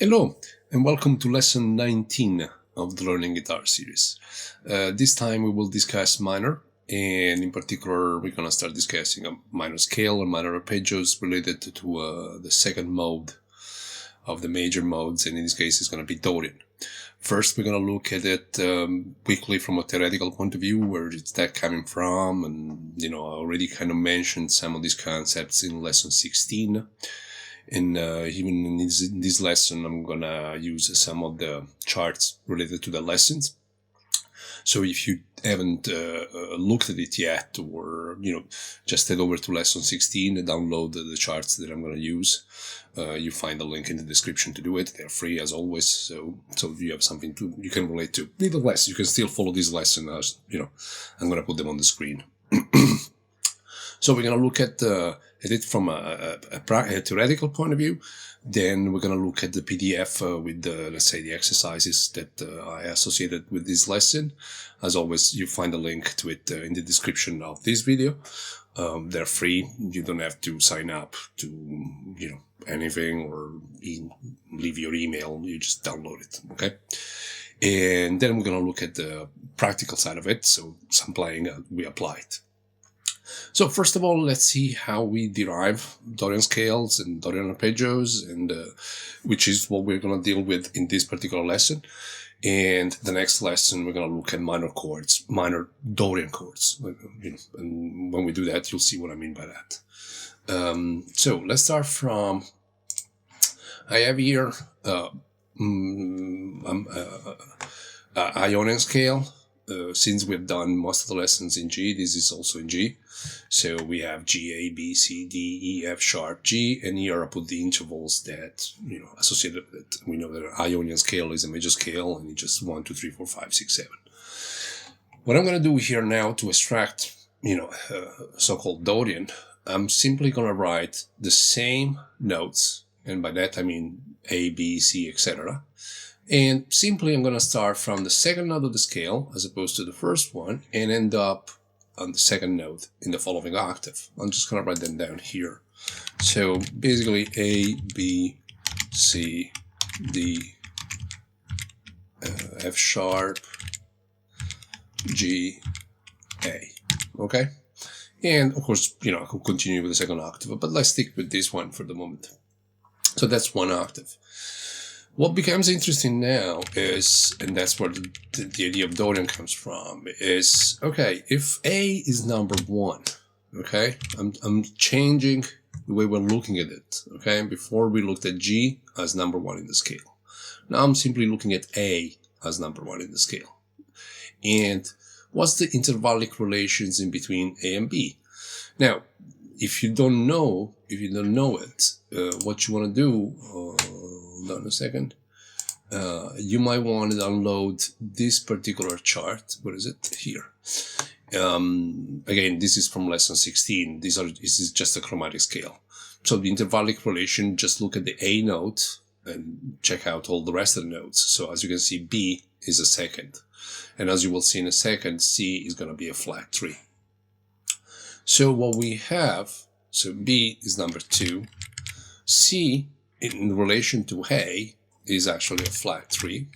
Hello, and welcome to lesson 19 of the Learning Guitar series. This time we will discuss minor, and in particular we're going to start discussing a minor scale or minor arpeggios related to the second mode of the major modes, and in this case it's going to be Dorian. First, we're going to look at it quickly from a theoretical point of view, where is that coming from, and I already kind of mentioned some of these concepts in lesson 16. And even in this lesson, I'm gonna use some of the charts related to the lessons. So if you haven't looked at it yet, or just head over to lesson 16 and download the charts that I'm gonna use. You find the link in the description to do it. They're free as always, so you have something you can relate to. Nevertheless, you can still follow this lesson as I'm gonna put them on the screen. So we're going to look at it from a theoretical point of view. Then we're going to look at the PDF with, let's say, the exercises that I associated with this lesson. As always, you find a link to it in the description of this video. They're free. You don't have to sign up to, anything or leave your email. You just download it, okay? And then we're going to look at the practical side of it. So sampling, we apply it. So first of all, let's see how we derive Dorian scales and Dorian arpeggios, and which is what we're going to deal with in this particular lesson. And the next lesson, we're going to look at minor chords, minor Dorian chords. And when we do that, you'll see what I mean by that. So let's start from, I have here Ionian scale. Since we've done most of the lessons in G, this is also in G. So we have G, A, B, C, D, E, F sharp, G, and here I put the intervals that, associated with it. We know that an Ionian scale is a major scale, and it's just 1, 2, 3, 4, 5, 6, 7. What I'm going to do here now to extract, so-called Dorian, I'm simply going to write the same notes, and by that I mean A, B, C, etc., and simply I'm going to start from the second note of the scale as opposed to the first one and end up on the second note in the following octave. I'm just going to write them down here. So basically A, B, C, D, F sharp, G, A. Okay? And of course, I could continue with the second octave, but let's stick with this one for the moment. So that's one octave. What becomes interesting now is, and that's where the idea of Dorian comes from, is, okay, if A is number 1, okay, I'm changing the way we're looking at it, okay? Before we looked at G as number 1 in the scale. Now I'm simply looking at A as number 1 in the scale. And what's the intervallic relations in between A and B? Now, if you don't know it, what you want to do, hold on a second, you might want to download this particular chart. What is it? Here. Again, this is from lesson 16. This is just a chromatic scale. So the intervallic relation, just look at the A note and check out all the rest of the notes. So as you can see, B is a second. And as you will see in a second, C is going to be a flat 3. So what we have, so B is number 2. C, in relation to A, is actually a flat 3.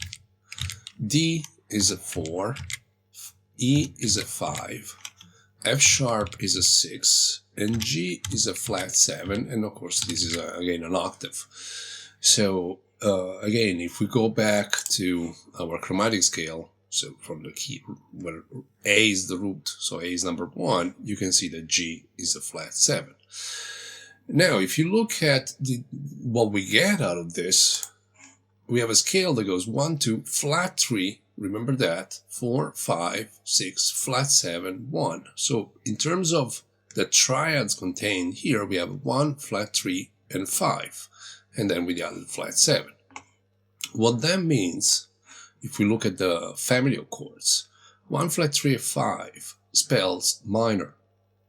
D is a 4. E is a 5. F sharp is a 6. And G is a flat 7. And of course, this is, again, an octave. So, again, if we go back to our chromatic scale, so from the key, where A is the root, so A is number 1, you can see that G is a flat 7. Now, if you look at what we get out of this, we have a scale that goes 1, 2, flat 3, remember that, 4, 5, 6, flat 7, 1. So in terms of the triads contained here, we have 1, flat 3, and 5. And then we added flat 7. What that means, if we look at the family of chords, 1, flat 3, 5 spells minor.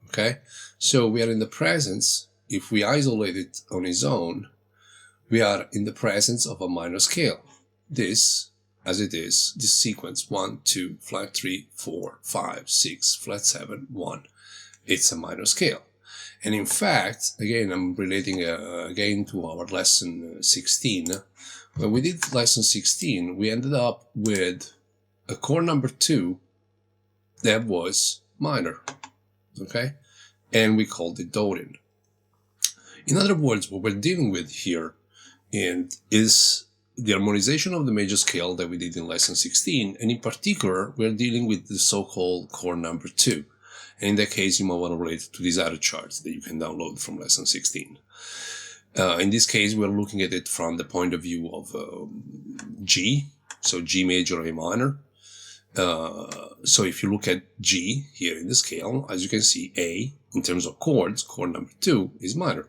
Okay? So we are in the presence, if we isolate it on its own, we are in the presence of a minor scale. This, as it is, this sequence 1, 2, flat 3, 4, 5, 6, flat 7, 1. It's a minor scale. And in fact, again, I'm relating again to our lesson 16. When we did lesson 16, we ended up with a chord number 2 that was minor, okay? And we called it Dorian. In other words, what we're dealing with here is the harmonization of the major scale that we did in lesson 16, and in particular, we're dealing with the so-called chord number 2. And in that case, you might want to relate it to these other charts that you can download from lesson 16. In this case, we're looking at it from the point of view of G, so G major, A minor. So if you look at G here in the scale, as you can see, A, in terms of chords, chord number 2 is minor.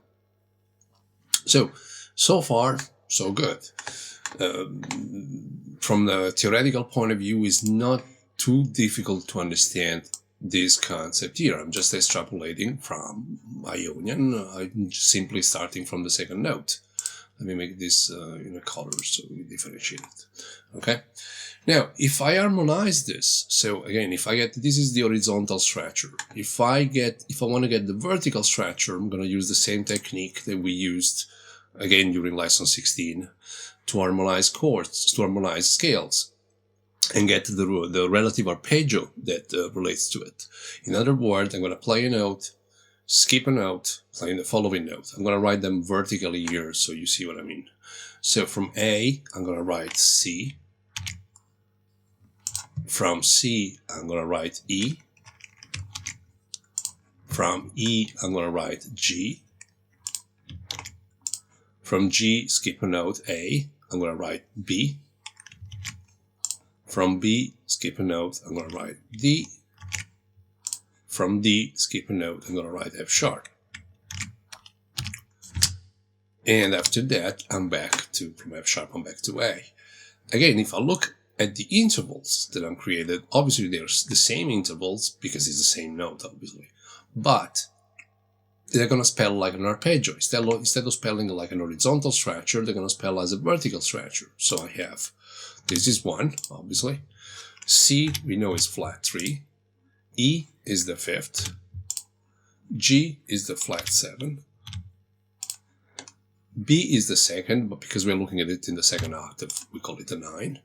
So far, so good. From the theoretical point of view, it's not too difficult to understand this concept here. I'm just extrapolating from Ionian. I'm simply starting from the second note. Let me make this in a color so we differentiate it. Okay. Now, if I harmonize this, so again, if I get, this is the horizontal structure. If I want to get the vertical structure, I'm going to use the same technique that we used again during lesson 16 to harmonize chords, to harmonize scales, and get the relative arpeggio that relates to it. In other words, I'm going to play a note, skip a note, play the following note. I'm going to write them vertically here so you see what I mean. So from A, I'm going to write C. From C, I'm going to write E. From E, I'm going to write G. From G, skip a note, A. I'm going to write B. From B, skip a note, I'm going to write D. From D, skip a note, I'm going to write F sharp. And after that, from F sharp, I'm back to A. Again, if I look at the intervals that I'm created, obviously they're the same intervals because it's the same note, obviously. But they're going to spell like an arpeggio. Instead of spelling like an horizontal structure, they're going to spell as a vertical structure. So I have, this is 1, obviously. C, we know is flat 3. E is the 5th. G is the flat 7. B is the 2nd, but because we're looking at it in the 2nd octave, we call it a 9.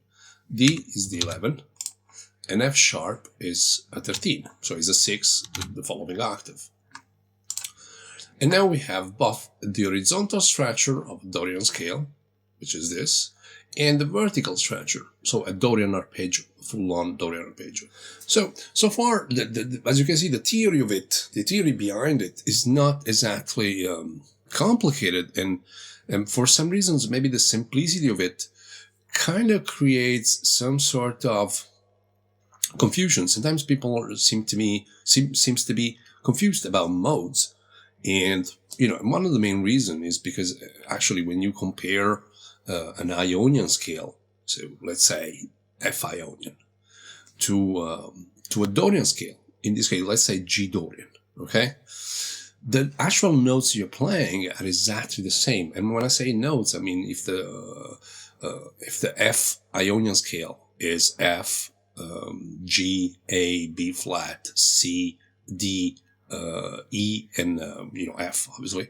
D is the 11. And F sharp is a 13. So it's a 6, the following octave. And now we have both the horizontal structure of a Dorian scale, which is this, and the vertical structure, so a Dorian arpeggio, full-on Dorian arpeggio. So far, as you can see, the theory of it, the theory behind it is not exactly complicated, and for some reasons, maybe the simplicity of it kind of creates some sort of confusion. Sometimes people seems to be confused about modes. And, one of the main reasons is because actually when you compare an Ionian scale, so let's say F Ionian, to a Dorian scale, in this case, let's say G Dorian, okay? The actual notes you're playing are exactly the same. And when I say notes, I mean if the F Ionian scale is F, G, A, B flat, C, D, E, and F, obviously,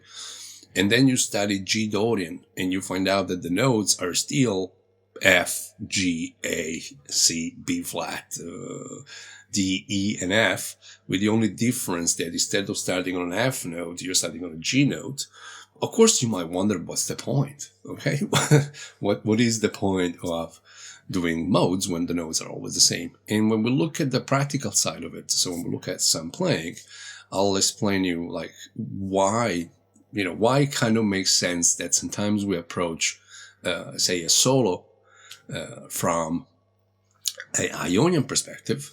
and then you study G Dorian, and you find out that the notes are still F, G, A, C, B flat, D, E, and F, with the only difference that instead of starting on an F note, you're starting on a G note. Of course, you might wonder, what's the point? Okay, what is the point of doing modes when the notes are always the same? And when we look at the practical side of it, so when we look at some playing, I'll explain you like why it kind of makes sense that sometimes we approach, say, a solo from an Ionian perspective,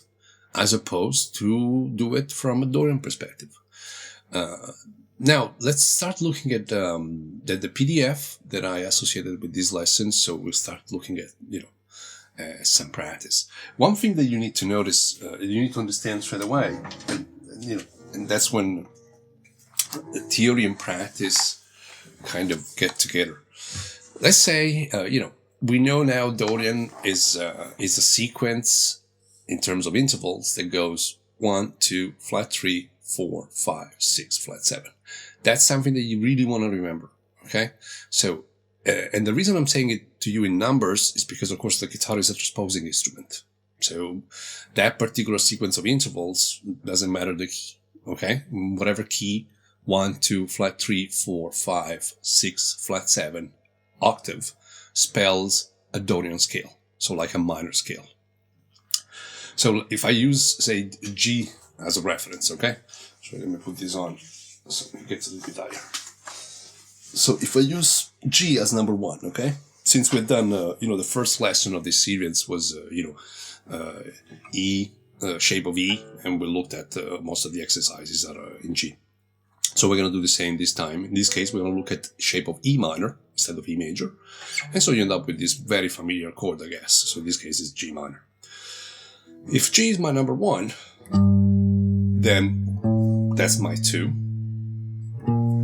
as opposed to do it from a Dorian perspective. Now, let's start looking at the PDF that I associated with this lesson. So we'll start looking at some practice. One thing that you need to notice, you need to understand straight away, and that's when the theory and practice kind of get together. Let's say, we know now Dorian is a sequence in terms of intervals that goes 1, 2, flat 3, 4, 5, 6, flat 7. That's something that you really want to remember, okay? So, and the reason I'm saying it to you in numbers is because, of course, the guitar is a transposing instrument. So that particular sequence of intervals doesn't matter the key, okay? Whatever key, 1, 2, flat 3, 4, 5, 6, flat 7, octave, spells a Dorian scale. So like a minor scale. So if I use, say, G as a reference, okay? So let me put this on so it gets a little bit higher. So if I use G as number 1, okay? Since we've done, the first lesson of this series was, E, shape of E, and we looked at most of the exercises that are in G. So we're going to do the same this time. In this case, we're going to look at shape of E minor instead of E major. And so you end up with this very familiar chord, I guess. So in this case, it's G minor. If G is my number 1, then that's my 2.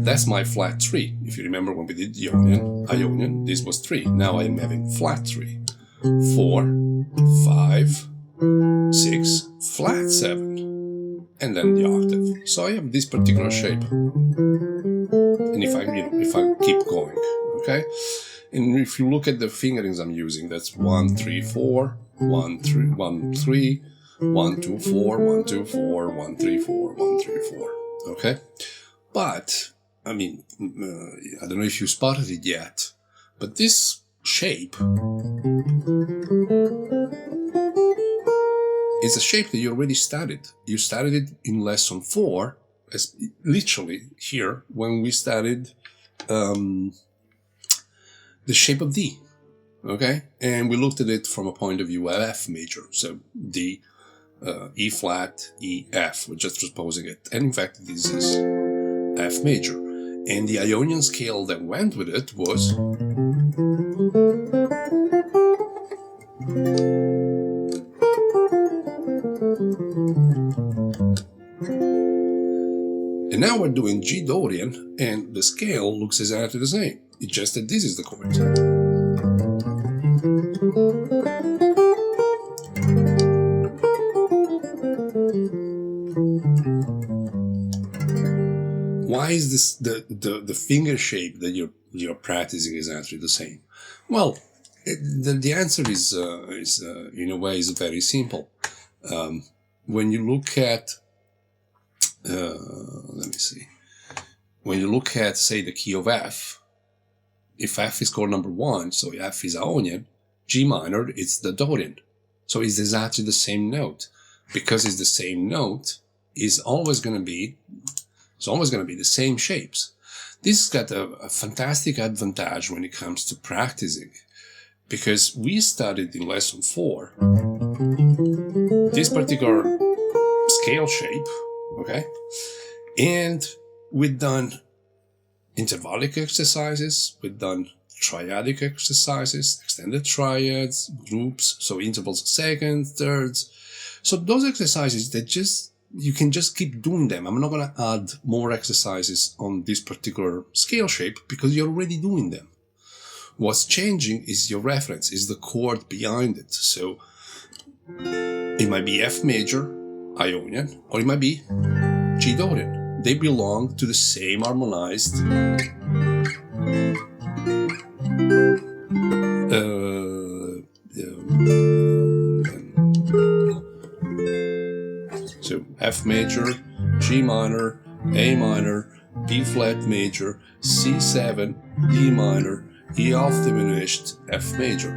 That's my flat 3. If you remember when we did Ionian, this was 3. Now I am having flat 3. 4, 5, 6, flat 7. And then the octave. So I have this particular shape. And if I keep going, okay? And if you look at the fingerings I'm using, that's 1, 3, 4, 1, 3, 1, 3, 1, 2, 4, 1, 2, 4, 1, 3, 4, 1, 3, 4. Okay? But, I mean, I don't know if you spotted it yet, but this shape is a shape that you already studied. You studied it in lesson 4, as literally here, when we studied the shape of D. Okay? And we looked at it from a point of view of F major. So D, E flat, E, F. We're just transposing it. And in fact, this is F major. And the Ionian scale that went with it was... And now we're doing G Dorian, and the scale looks exactly the same. It's just that this is the chord. Why is this the finger shape that you're practicing exactly the same? Well, the answer is in a way is very simple. When you look at let me see. When you look at, say, the key of F, if F is chord number 1, so F is Ionian, G minor, it's the Dorian. So it's exactly the same note. Because it's the same note, it's always going to be the same shapes. This has got a fantastic advantage when it comes to practicing. Because we studied in lesson 4 this particular scale shape, okay? And we've done intervallic exercises, we've done triadic exercises, extended triads, groups, so intervals of seconds, thirds. So those exercises that you can just keep doing them. I'm not going to add more exercises on this particular scale shape because you're already doing them. What's changing is your reference, is the chord behind it. So it might be F major, Ionian, or it might be G Dorian. They belong to the same harmonized so F major, G minor, A minor, B flat major, C7, D minor, E off diminished, F major.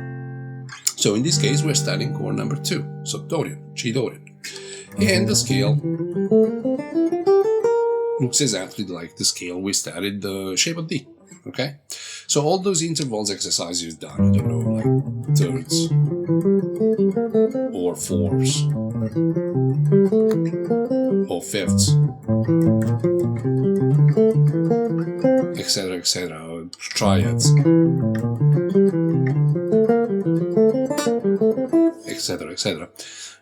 So in this case we're studying chord number 2, so Dorian, G Dorian. And the scale looks exactly like the scale we studied the shape of D. Okay? So all those intervals exercises you've done, I don't know, like thirds or fourths or fifths, etc., triads, etc.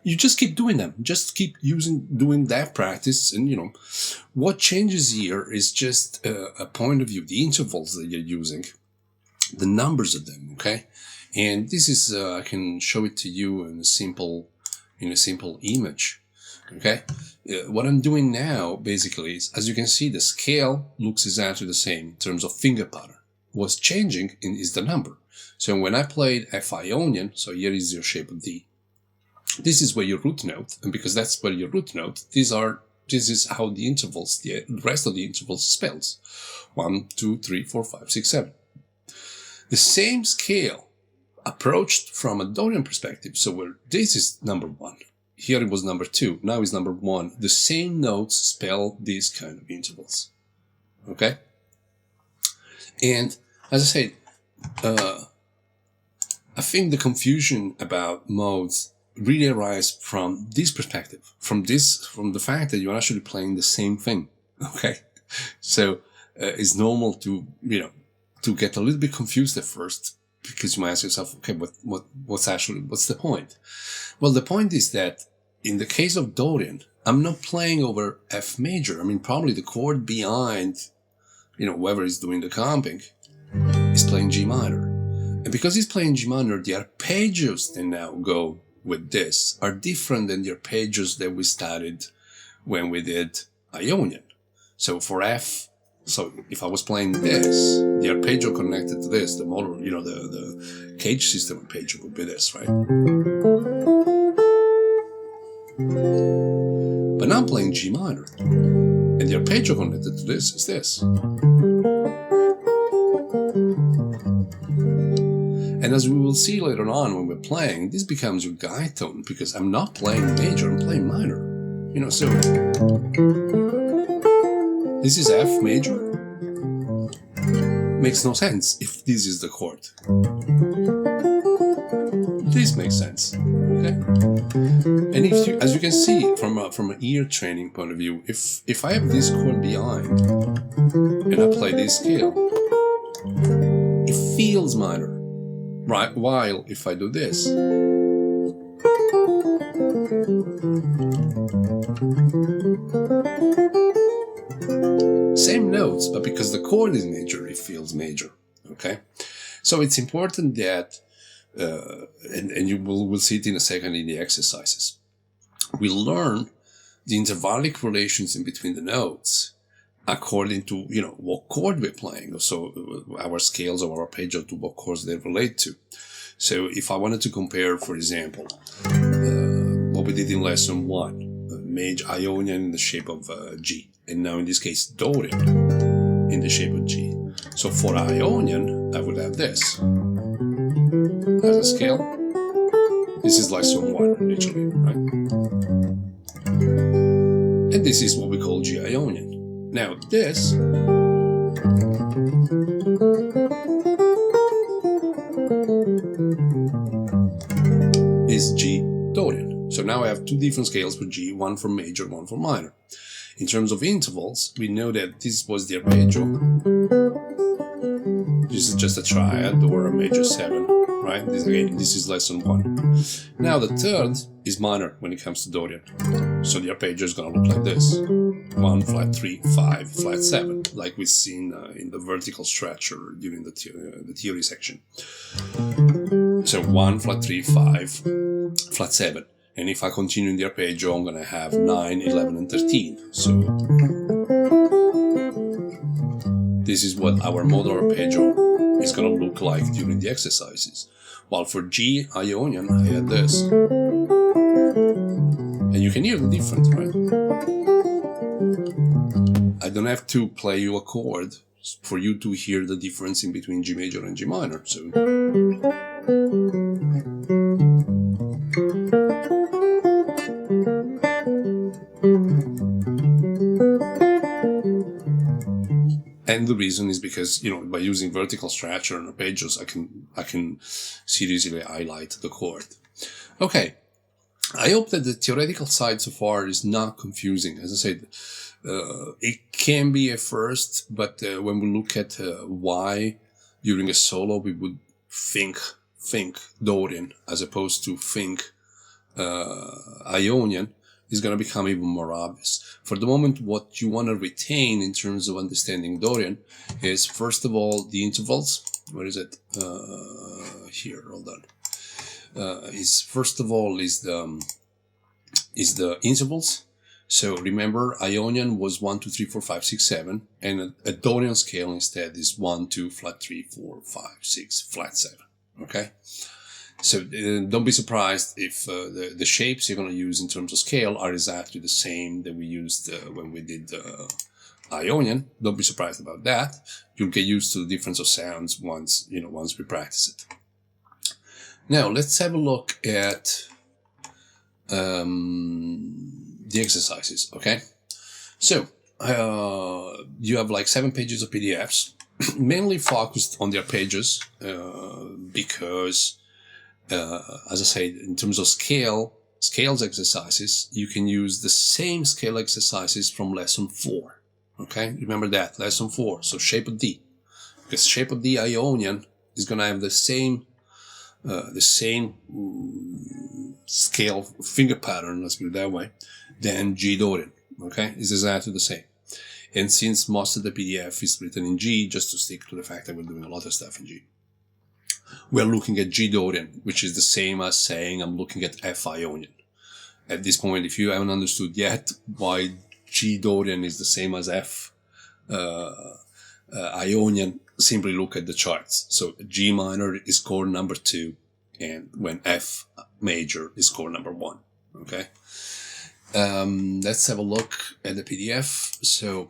You just keep doing them. Just keep doing that practice. And, what changes here is just a point of view, the intervals that you're using, the numbers of them, okay? And this is, I can show it to you in a simple image. Okay, what I'm doing now basically is, as you can see, the scale looks exactly the same in terms of finger pattern. What's changing is the number. So when I played F Ionian, so here is your shape of D. This is where your root note, and because that's where your root note, this is how the intervals, the rest of the intervals spells. 1, 2, 3, 4, 5, 6, 7. The same scale approached from a Dorian perspective. So where this is number 1, here it was number 2, now it's number 1. The same notes spell these kind of intervals. Okay? And as I said, I think the confusion about modes really arises from this perspective, from the fact that you're actually playing the same thing. Okay? So it's normal to, to get a little bit confused at first, because you might ask yourself, okay, what's the point? Well, the point is that in the case of Dorian, I'm not playing over F major. I mean, probably the chord behind, whoever is doing the comping is playing G minor. And because he's playing G minor, the arpeggios that now go with this are different than the arpeggios that we studied when we did Ionian. So for F, so if I was playing this, the arpeggio connected to this, the motor, the cage system arpeggio would be this, right? But now I'm playing G minor, and the arpeggio connected to this is this. And as we will see later on when we're playing, this becomes your guide tone, because I'm not playing major, I'm playing minor. So this is F major. Makes no sense if this is the chord. This makes sense, okay? And as you can see from an ear training point of view, if I have this chord behind and I play this scale, it feels minor, right? While if I do this, same notes, but because the chord is major, it feels major, okay? So it's important that, and we'll see it in a second in the exercises, we learn the intervallic relations in between the notes according to, what chord we're playing. So our scales of our arpeggio to what chords they relate to. So if I wanted to compare, for example, what we did in lesson 1, major Ionian in the shape of G, and now in this case Dorian in the shape of G. So for Ionian, I would have this as a scale. This is lesson 1 literally, right? And this is what we call G Ionian. Now this is G Dorian. So now I have 2 different scales for G, one for major, one for minor. In terms of intervals, we know that this was the arpeggio. This is just a triad or a major 7, right? This is lesson 1. Now the third is minor when it comes to Dorian. So the arpeggio is going to look like this. 1, flat 3, 5, flat 7, like we've seen in the vertical structure during the theory section. So 1, flat 3, 5, flat 7. And if I continue in the arpeggio, I'm going to have 9, 11, and 13. So this is what our modal arpeggio is going to look like during the exercises. While for G Ionian, I had this. And you can hear the difference, right? I don't have to play you a chord for you to hear the difference in between G major and G minor. So and the reason is because, by using vertical structure and arpeggios, I can seriously highlight the chord. Okay. I hope that the theoretical side so far is not confusing. As I said, it can be at first, but when we look at why during a solo we would think Dorian as opposed to think Ionian, is going to become even more obvious. For the moment, what you want to retain in terms of understanding Dorian is, first of all, the intervals. Where is it? Here, hold on. Is first of all is the intervals, So remember, Ionian was 1, 2, 3, 4, 5, 6, 7, and a Dorian scale instead is 1, 2, flat 3, 4, 5, 6, flat 7. Okay? So don't be surprised if the shapes you're going to use in terms of scale are exactly the same that we used when we did Ionian. Don't be surprised about that. You'll get used to the difference of sounds once we practice it. Now let's have a look at the exercises. Okay, so you have like 7 pages of PDFs, mainly focused on the arpeggios because, as I said, in terms of scales exercises, you can use the same scale exercises from lesson 4. Okay, remember that, lesson 4. So shape of D, because shape of D Ionian is going to have the same scale finger pattern, let's put it that way, than G Dorian. Okay, it's exactly the same. And since most of the PDF is written in G, just to stick to the fact that we're doing a lot of stuff in G, we're looking at G Dorian, which is the same as saying I'm looking at F Ionian. At this point, if you haven't understood yet why G Dorian is the same as F Ionian, simply look at the charts. So G minor is chord number 2, and when F major is chord number 1. Okay. Let's have a look at the PDF. So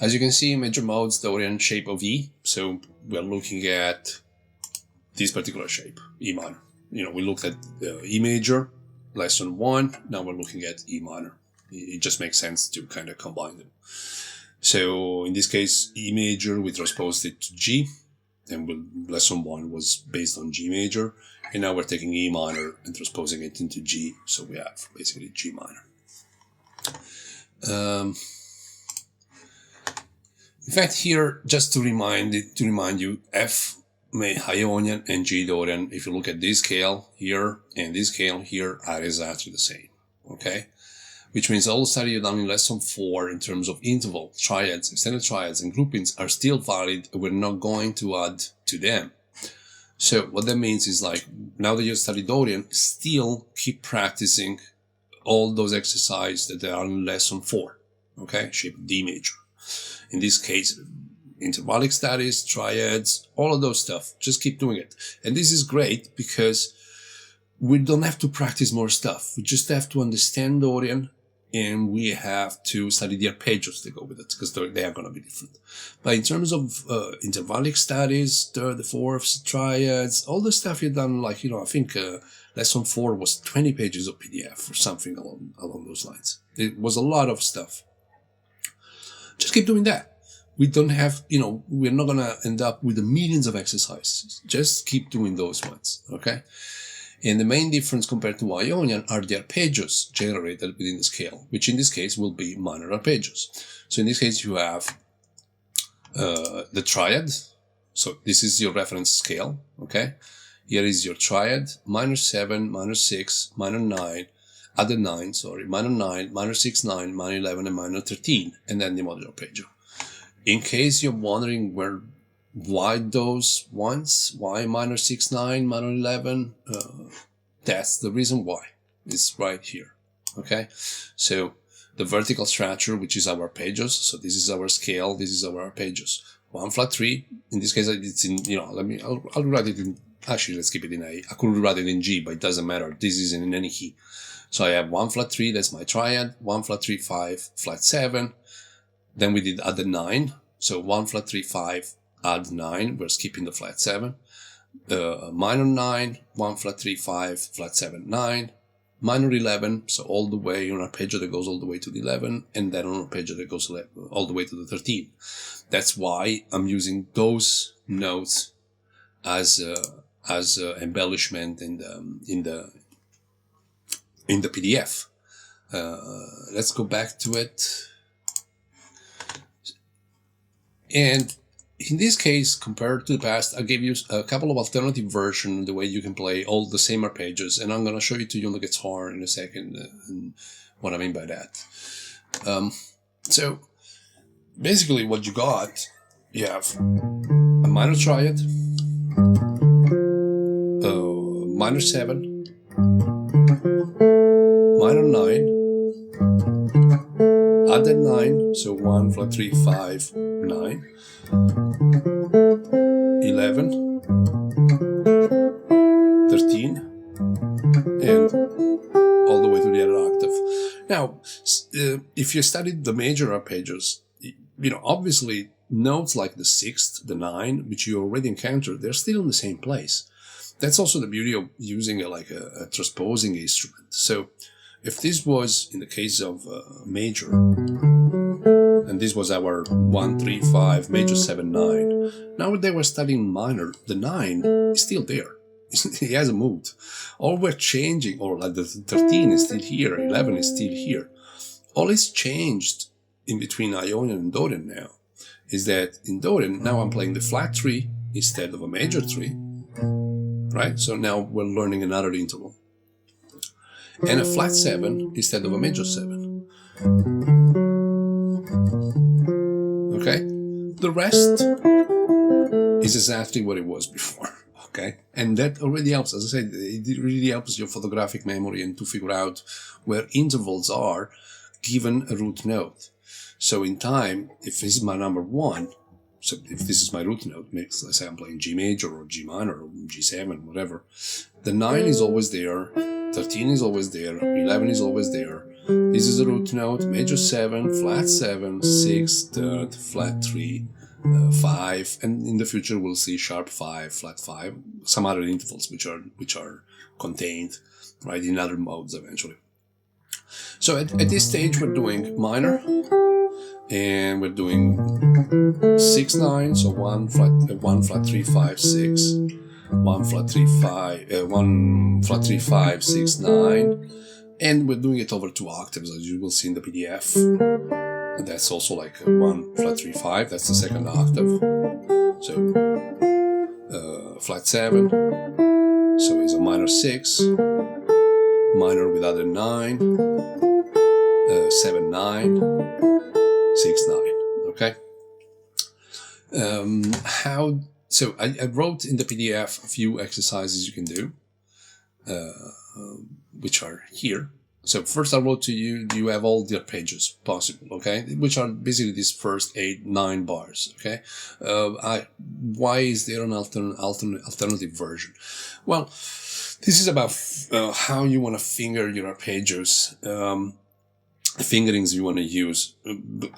as you can see, major modes, Dorian, shape of E. So we're looking at this particular shape, E minor. We looked at E major, lesson 1. Now we're looking at E minor. It just makes sense to kind of combine them. So in this case, E major, we transposed it to G, and lesson 1 was based on G major, and now we're taking E minor and transposing it into G, so we have basically G minor. In fact, here, just to remind you, F Ionian and G Dorian, if you look at this scale here and this scale here, are exactly the same. Okay? Which means all the study you've done in lesson 4 in terms of interval, triads, extended triads, and groupings are still valid, and we're not going to add to them. So what that means is, like, now that you study Dorian, still keep practicing all those exercises that are in lesson 4. Okay? Shape D major. In this case, intervallic studies, triads, all of those stuff. Just keep doing it. And this is great because we don't have to practice more stuff. We just have to understand Dorian, and we have to study the arpeggios that go with it, because they are going to be different. But in terms of intervallic studies, third, fourths, triads, all the stuff you've done, like, I think lesson 4 was 20 pages of PDF or something along those lines. It was a lot of stuff. Just keep doing that. We don't have, we're not going to end up with the millions of exercises. Just keep doing those ones, okay? And the main difference compared to Ionian are the arpeggios generated within the scale, which in this case will be minor arpeggios. So in this case, you have the triad. So this is your reference scale, okay? Here is your triad, minor 7, minor 6, minor 9, minor 9, minor 6, 9, minor 11, and minor 13, and then the modular arpeggio. In case you're wondering why those ones, why minor 6, 9, minor 11, that's the reason why. It's right here, okay? So the vertical structure, which is our arpeggios, so this is our scale, this is our arpeggios. 1 flat 3, in this case it's in, I'll write it in, actually let's keep it in A. I could write it in G, but it doesn't matter, this is in any key. So I have 1 flat 3, that's my triad, 1 flat 3, 5, flat 7, then we did add the 9, so 1 flat 3, 5, add 9, we're skipping the flat 7, minor 9, 1 flat 3, 5, flat 7, 9, minor 11, so all the way on arpeggio that goes all the way to the 11, and then on arpeggio that goes all the way to the 13. That's why I'm using those notes as embellishment in the PDF. Let's go back to it. And in this case, compared to the past, I gave you a couple of alternative versions, the way you can play all the same arpeggios, and I'm going to show it to you on the guitar in a second, and what I mean by that. So, basically what you got, you have a minor triad, minor 7, minor 9, add that 9, so 1, flat 3, 5, 9, 11, 13, and all the way to the other octave. Now, if you studied the major arpeggios, obviously notes like the 6th, the 9, which you already encountered, they're still in the same place. That's also the beauty of using a transposing instrument. So if this was, in the case of major, and this was our 1, 3, 5, major 7, 9, now they were studying minor, the 9 is still there. He hasn't moved. All we're changing, or like the 13 is still here, 11 is still here. All is changed in between Ionian and Dorian now is that in Dorian, now I'm playing the flat 3 instead of a major 3, right? So now we're learning another interval. And a flat 7 instead of a major 7. Okay? The rest is exactly what it was before. Okay, and that already helps. As I said, it really helps your photographic memory and to figure out where intervals are given a root note. So in time, if this is my number 1, so if this is my root note, let's say I'm playing G major or G minor or G7, whatever, the 9 is always there, 13 is always there, 11 is always there. This is a root note, major 7, flat 7, 6, third, flat 3, 5, and in the future we'll see sharp 5, flat 5, some other intervals which are contained right in other modes eventually. So at this stage we're doing minor, and we're doing 6, 9, so 1 flat 3, 5, 6, 1 flat 3, 5, 1 flat 3, 5, 6, 9, and we're doing it over 2 octaves as you will see in the PDF. And that's also like 1 flat 3, 5, that's the second octave. So flat 7, so it's a minor 6, minor with other 9, 7, 9, 6, 9. Okay. So I wrote in the PDF a few exercises you can do, which are here. So first I wrote to you, you have all the arpeggios possible, okay? Which are basically these first 8, 9 bars, okay? Why is there an alternative version? Well, this is about how you want to finger your arpeggios, the fingerings you want to use.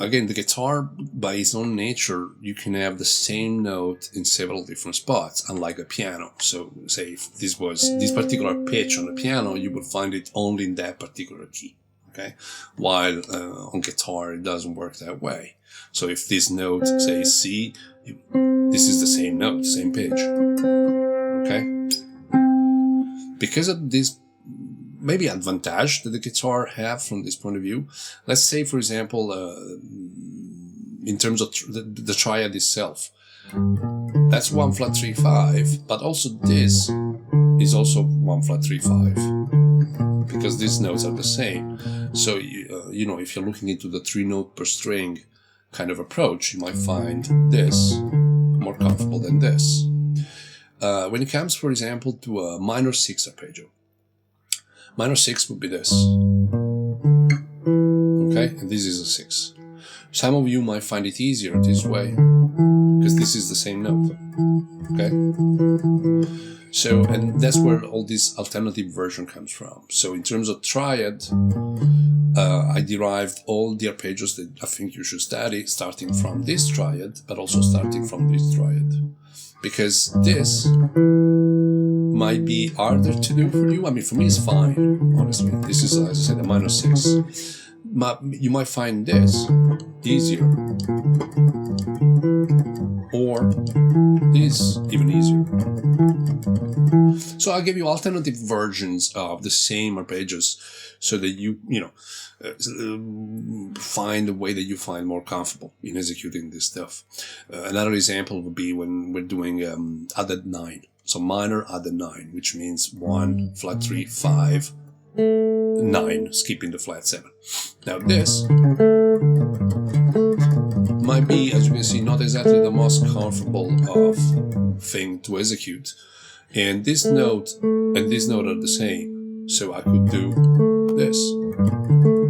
Again, the guitar, by its own nature, you can have the same note in several different spots, unlike a piano. So, say if this was this particular pitch on the piano, you would find it only in that particular key, okay? While on guitar, it doesn't work that way. So if this note, say C, this is the same note, same pitch, okay? Because of this maybe advantage that the guitar have from this point of view. Let's say, for example, in terms of the triad itself, that's 1 flat 3, 5, but also this is also 1 flat 3, 5, because these notes are the same. So, if you're looking into the 3 note per string kind of approach, you might find this more comfortable than this. When it comes, for example, to a minor 6 arpeggio, minor 6 would be this, okay, and this is a 6. Some of you might find it easier this way, because this is the same note, okay? So, and that's where all this alternative version comes from. So in terms of triad, I derived all the arpeggios that I think you should study, starting from this triad, but also starting from this triad. Because this might be harder to do for you. I mean, for me, it's fine, honestly. This is, as I said, a minor 6. You might find this easier, or this even easier. So I'll give you alternative versions of the same arpeggios so that you find a way that you find more comfortable in executing this stuff. Another example would be when we're doing added 9. So minor added 9, which means 1 flat 3, 5, 9, skipping the flat 7. Now this might be, as you can see, not exactly the most comfortable thing to execute. And this note and this note are the same. So I could do this.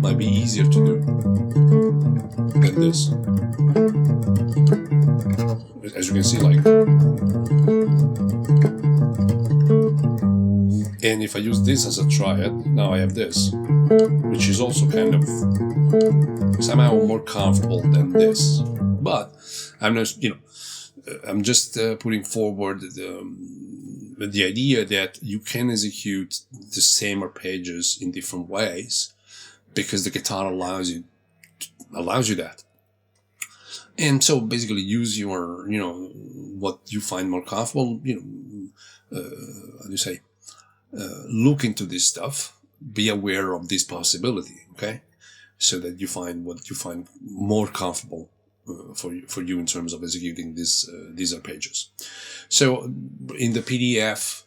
Might be easier to do. than this. As you can see, like, and if I use this as a triad, now I have this, which is also kind of somehow more comfortable than this. But I'm not, I'm just putting forward the idea that you can execute the same arpeggios in different ways because the guitar allows you that. And so basically use your, what you find more comfortable, how do you say, look into this stuff, be aware of this possibility, okay? So that you find what you find more comfortable for you in terms of executing these arpeggios. So in the PDF,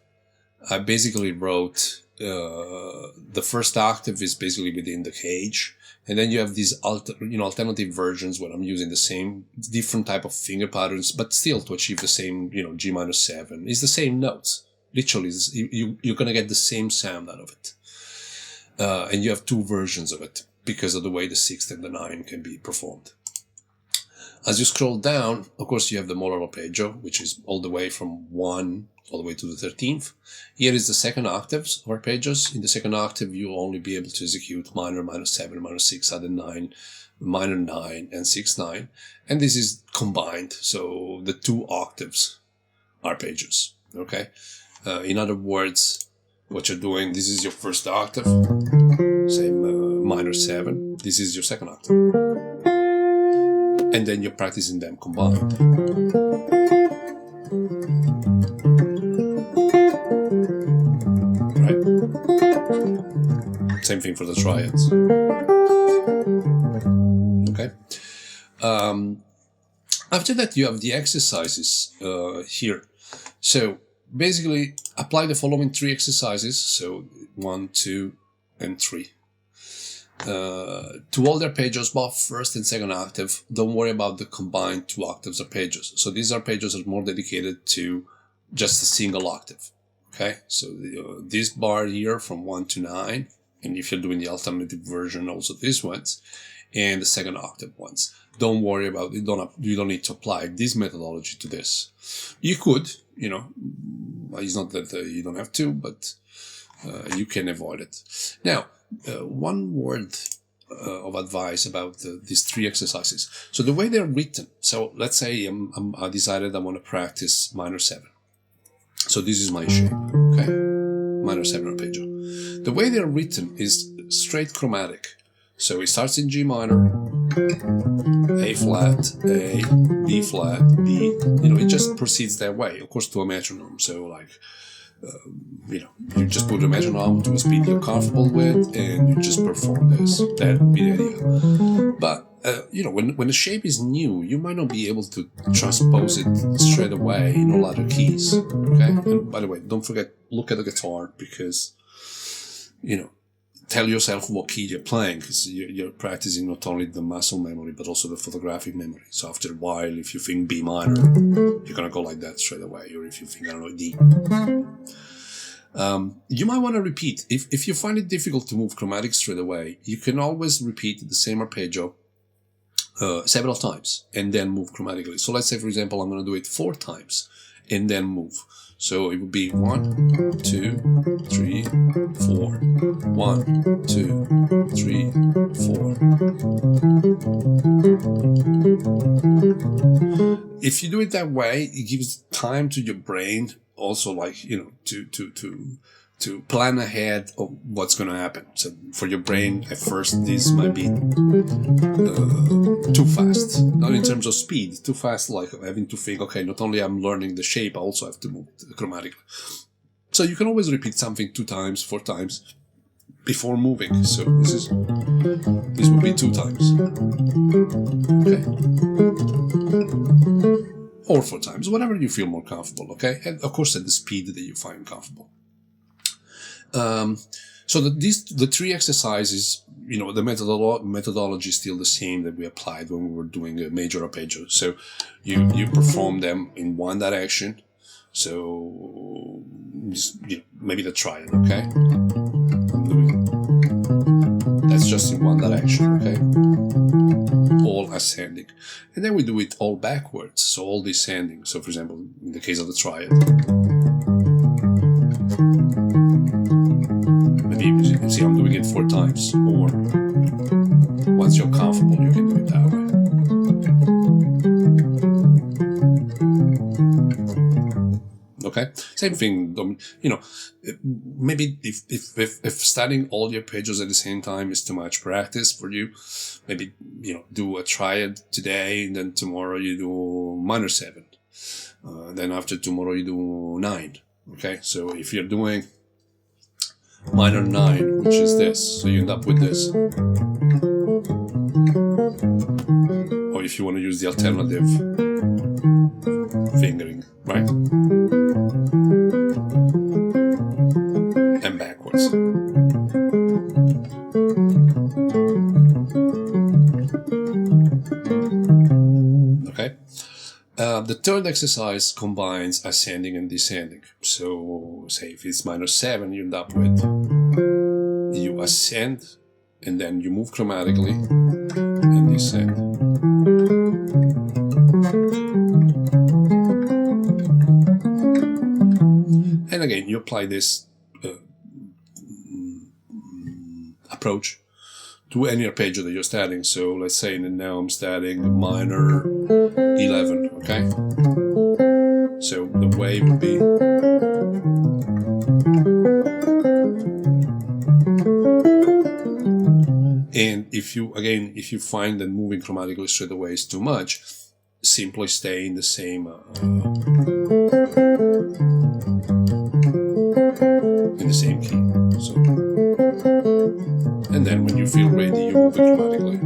I basically wrote the first octave is basically within the cage, and then you have these alternative versions where I'm using the same different type of finger patterns, but still to achieve the same G minor 7. It's the same notes. Literally, you're gonna get the same sound out of it, and you have two versions of it because of the way the 6th and the 9 can be performed. As you scroll down, of course, you have the molar arpeggio, which is all the way from 1 all the way to the 13th. Here is the second octaves of arpeggios. In the second octave, you'll only be able to execute minor, minor 7, minor 6, added 9, minor 9, and 6, 9. And this is combined, so the 2 octaves arpeggios, okay? In other words, what you're doing, this is your first octave, same minor 7. This is your second octave. And then you're practicing them combined. Right? Same thing for the triads. Okay? After that, you have the exercises here. So basically, apply the following 3 exercises. So 1, 2, and 3. To all the arpeggios, both first and second octave, don't worry about the combined 2 octaves arpeggios. So these arpeggios are more dedicated to just a single octave. Okay, so this bar here from 1 to 9, and if you're doing the alternative version, also these ones, and the second octave ones. Don't worry about it. You don't need to apply this methodology to this. You could, it's not that you don't have to, but you can avoid it. Now, one word of advice about these 3 exercises. So the way they're written, so let's say I decided I want to practice minor 7. So this is my shape, okay? Minor 7 arpeggio. The way they're written is straight chromatic. So it starts in G minor, A flat, A, B flat, B. It just proceeds that way, of course, to a metronome. So like, you just put a metronome to a speed you're comfortable with, and you just perform this. That would be the idea. But when the shape is new, you might not be able to transpose it straight away in all other keys. Okay. And by the way, don't forget, look at the guitar, because tell yourself what key you're playing, because you're practicing not only the muscle memory but also the photographic memory. So after a while, if you think B minor, you're gonna go like that straight away. Or if you think, I don't know, D. You might want to repeat. If you find it difficult to move chromatic straight away, you can always repeat the same arpeggio several times and then move chromatically. So let's say, for example, I'm going to do it 4 times and then move. So it would be 1, 2, 3, 4. 1, 2, 3, 4. If you do it that way, it gives time to your brain also, like, to plan ahead of what's going to happen. So for your brain, at first, this might be too fast. Not in terms of speed, too fast, like having to think, okay, not only I'm learning the shape, I also have to move chromatically. So you can always repeat something 2 times, 4 times before moving. So this would be 2 times. Okay. Or 4 times, whatever you feel more comfortable, okay? And of course at the speed that you find comfortable. So the 3 exercises, the methodology is still the same that we applied when we were doing a major arpeggio. So you perform them in one direction. So maybe the triad, okay? That's just in one direction, okay? All ascending. And then we do it all backwards, so all descending. So for example, in the case of the triad, maybe you see I'm doing it 4 times, or once you're comfortable you can do it that way. Okay, same thing. You know, maybe if studying all the arpeggios at the same time is too much practice for you, maybe, you know, do a triad today, and then tomorrow you do minor 7. Then after tomorrow you do 9. Okay, so if you're doing minor 9, which is this, so you end up with this. Or if you want to use the alternative fingering, right? And backwards. Okay. The third exercise combines ascending and descending. So, say if it's minor 7, you end up with, you ascend and then you move chromatically and descend. And again, you apply this approach to any arpeggio that you're studying. So let's say now I'm studying minor 11, okay? So the way would be and if you find that moving chromatically straight away is too much, simply stay in the same key. So, and then when you feel ready, you move it chromatically.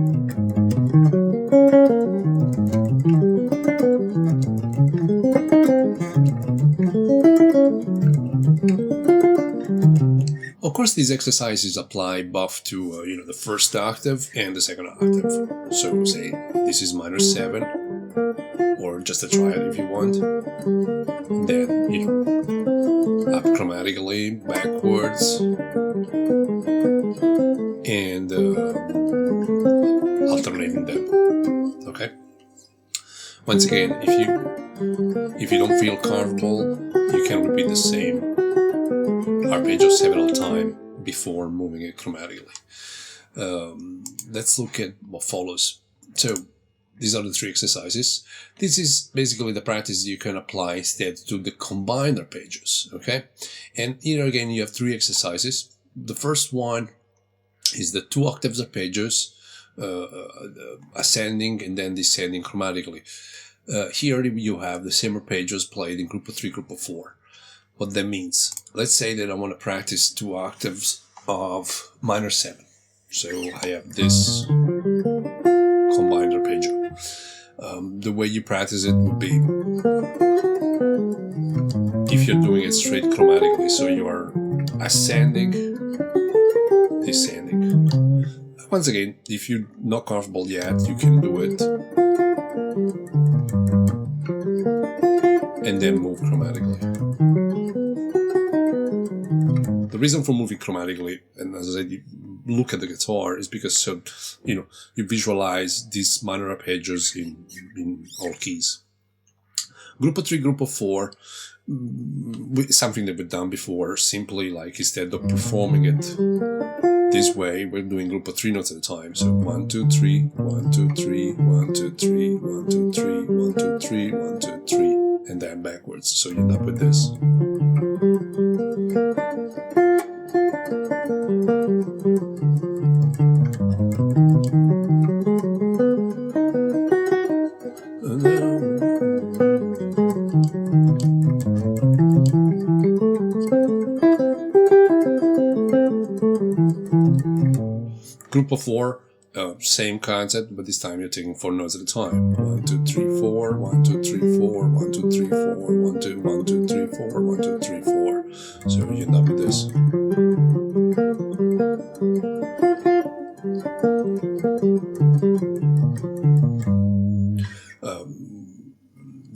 Of course, these exercises apply both to you know, the first octave and the second octave. So say this is minor 7, or just a triad if you want. Then, you know, up chromatically, backwards, and alternating them. Okay. Once again, if you don't feel comfortable, you can repeat the same arpeggio several times before moving it chromatically. Let's look at what follows. So these are the 3 exercises. This is basically the practice you can apply instead to the combined arpeggios, okay? And here again you have 3 exercises. The first one is the 2 octaves arpeggios, ascending and then descending chromatically. Here you have the same arpeggios played in group of 3, group of 4. What that means, let's say that I want to practice 2 octaves of minor 7. So I have this combined arpeggio. The way you practice it would be, if you're doing it straight chromatically, so you are ascending, descending. Once again, if you're not comfortable yet, you can do it and then move chromatically. The reason for moving chromatically, and as I said, you look at the guitar, is because, so, you know, you visualize these minor arpeggios in all keys. Group of 3, group of 4, something that we've done before, simply like instead of performing it this way, we're doing group of 3 notes at a time. So 1, 2, 3, 1, 2, 3, 1, 2, 3, 1, 2, 3, 1, 2, 3, 1, 2, 3, and then backwards. So you end up with this. Group of 4, same concept, but this time you're taking 4 notes at a time. 1, 2, 3, 4, 1, 2, 3, 4, 1, 2, 3, 4, 1, 2, 1, 2, 3, 4, 1, 2, 3, 4. So you end up with this.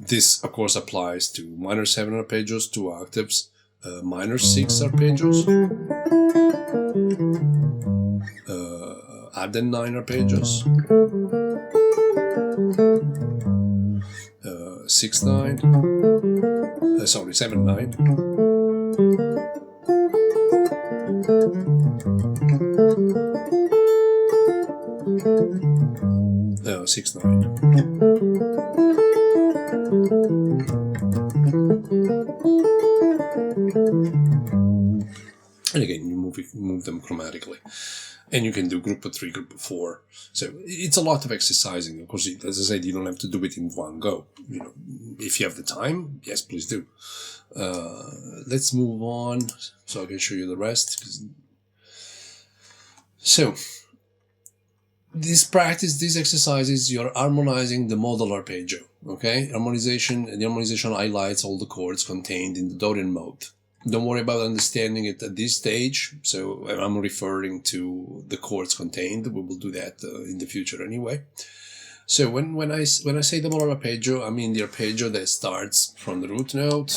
This, of course, applies to minor 7 arpeggios, 2 octaves, minor 6 arpeggios, add 9 arpeggios, 6/9, sorry, 7/9. No, 6/9. And again, you move them chromatically. And you can do group of 3, group of 4. So it's a lot of exercising. Of course, as I said, you don't have to do it in one go. You know, if you have the time, yes, please do. Let's move on so I can show you the rest. So, this practice, these exercises, you're harmonizing the modal arpeggio. Okay, harmonization, and the harmonization highlights all the chords contained in the Dorian mode. Don't worry about understanding it at this stage. So I'm referring to the chords contained. We will do that in the future anyway. So when I say the modal arpeggio, I mean the arpeggio that starts from the root note,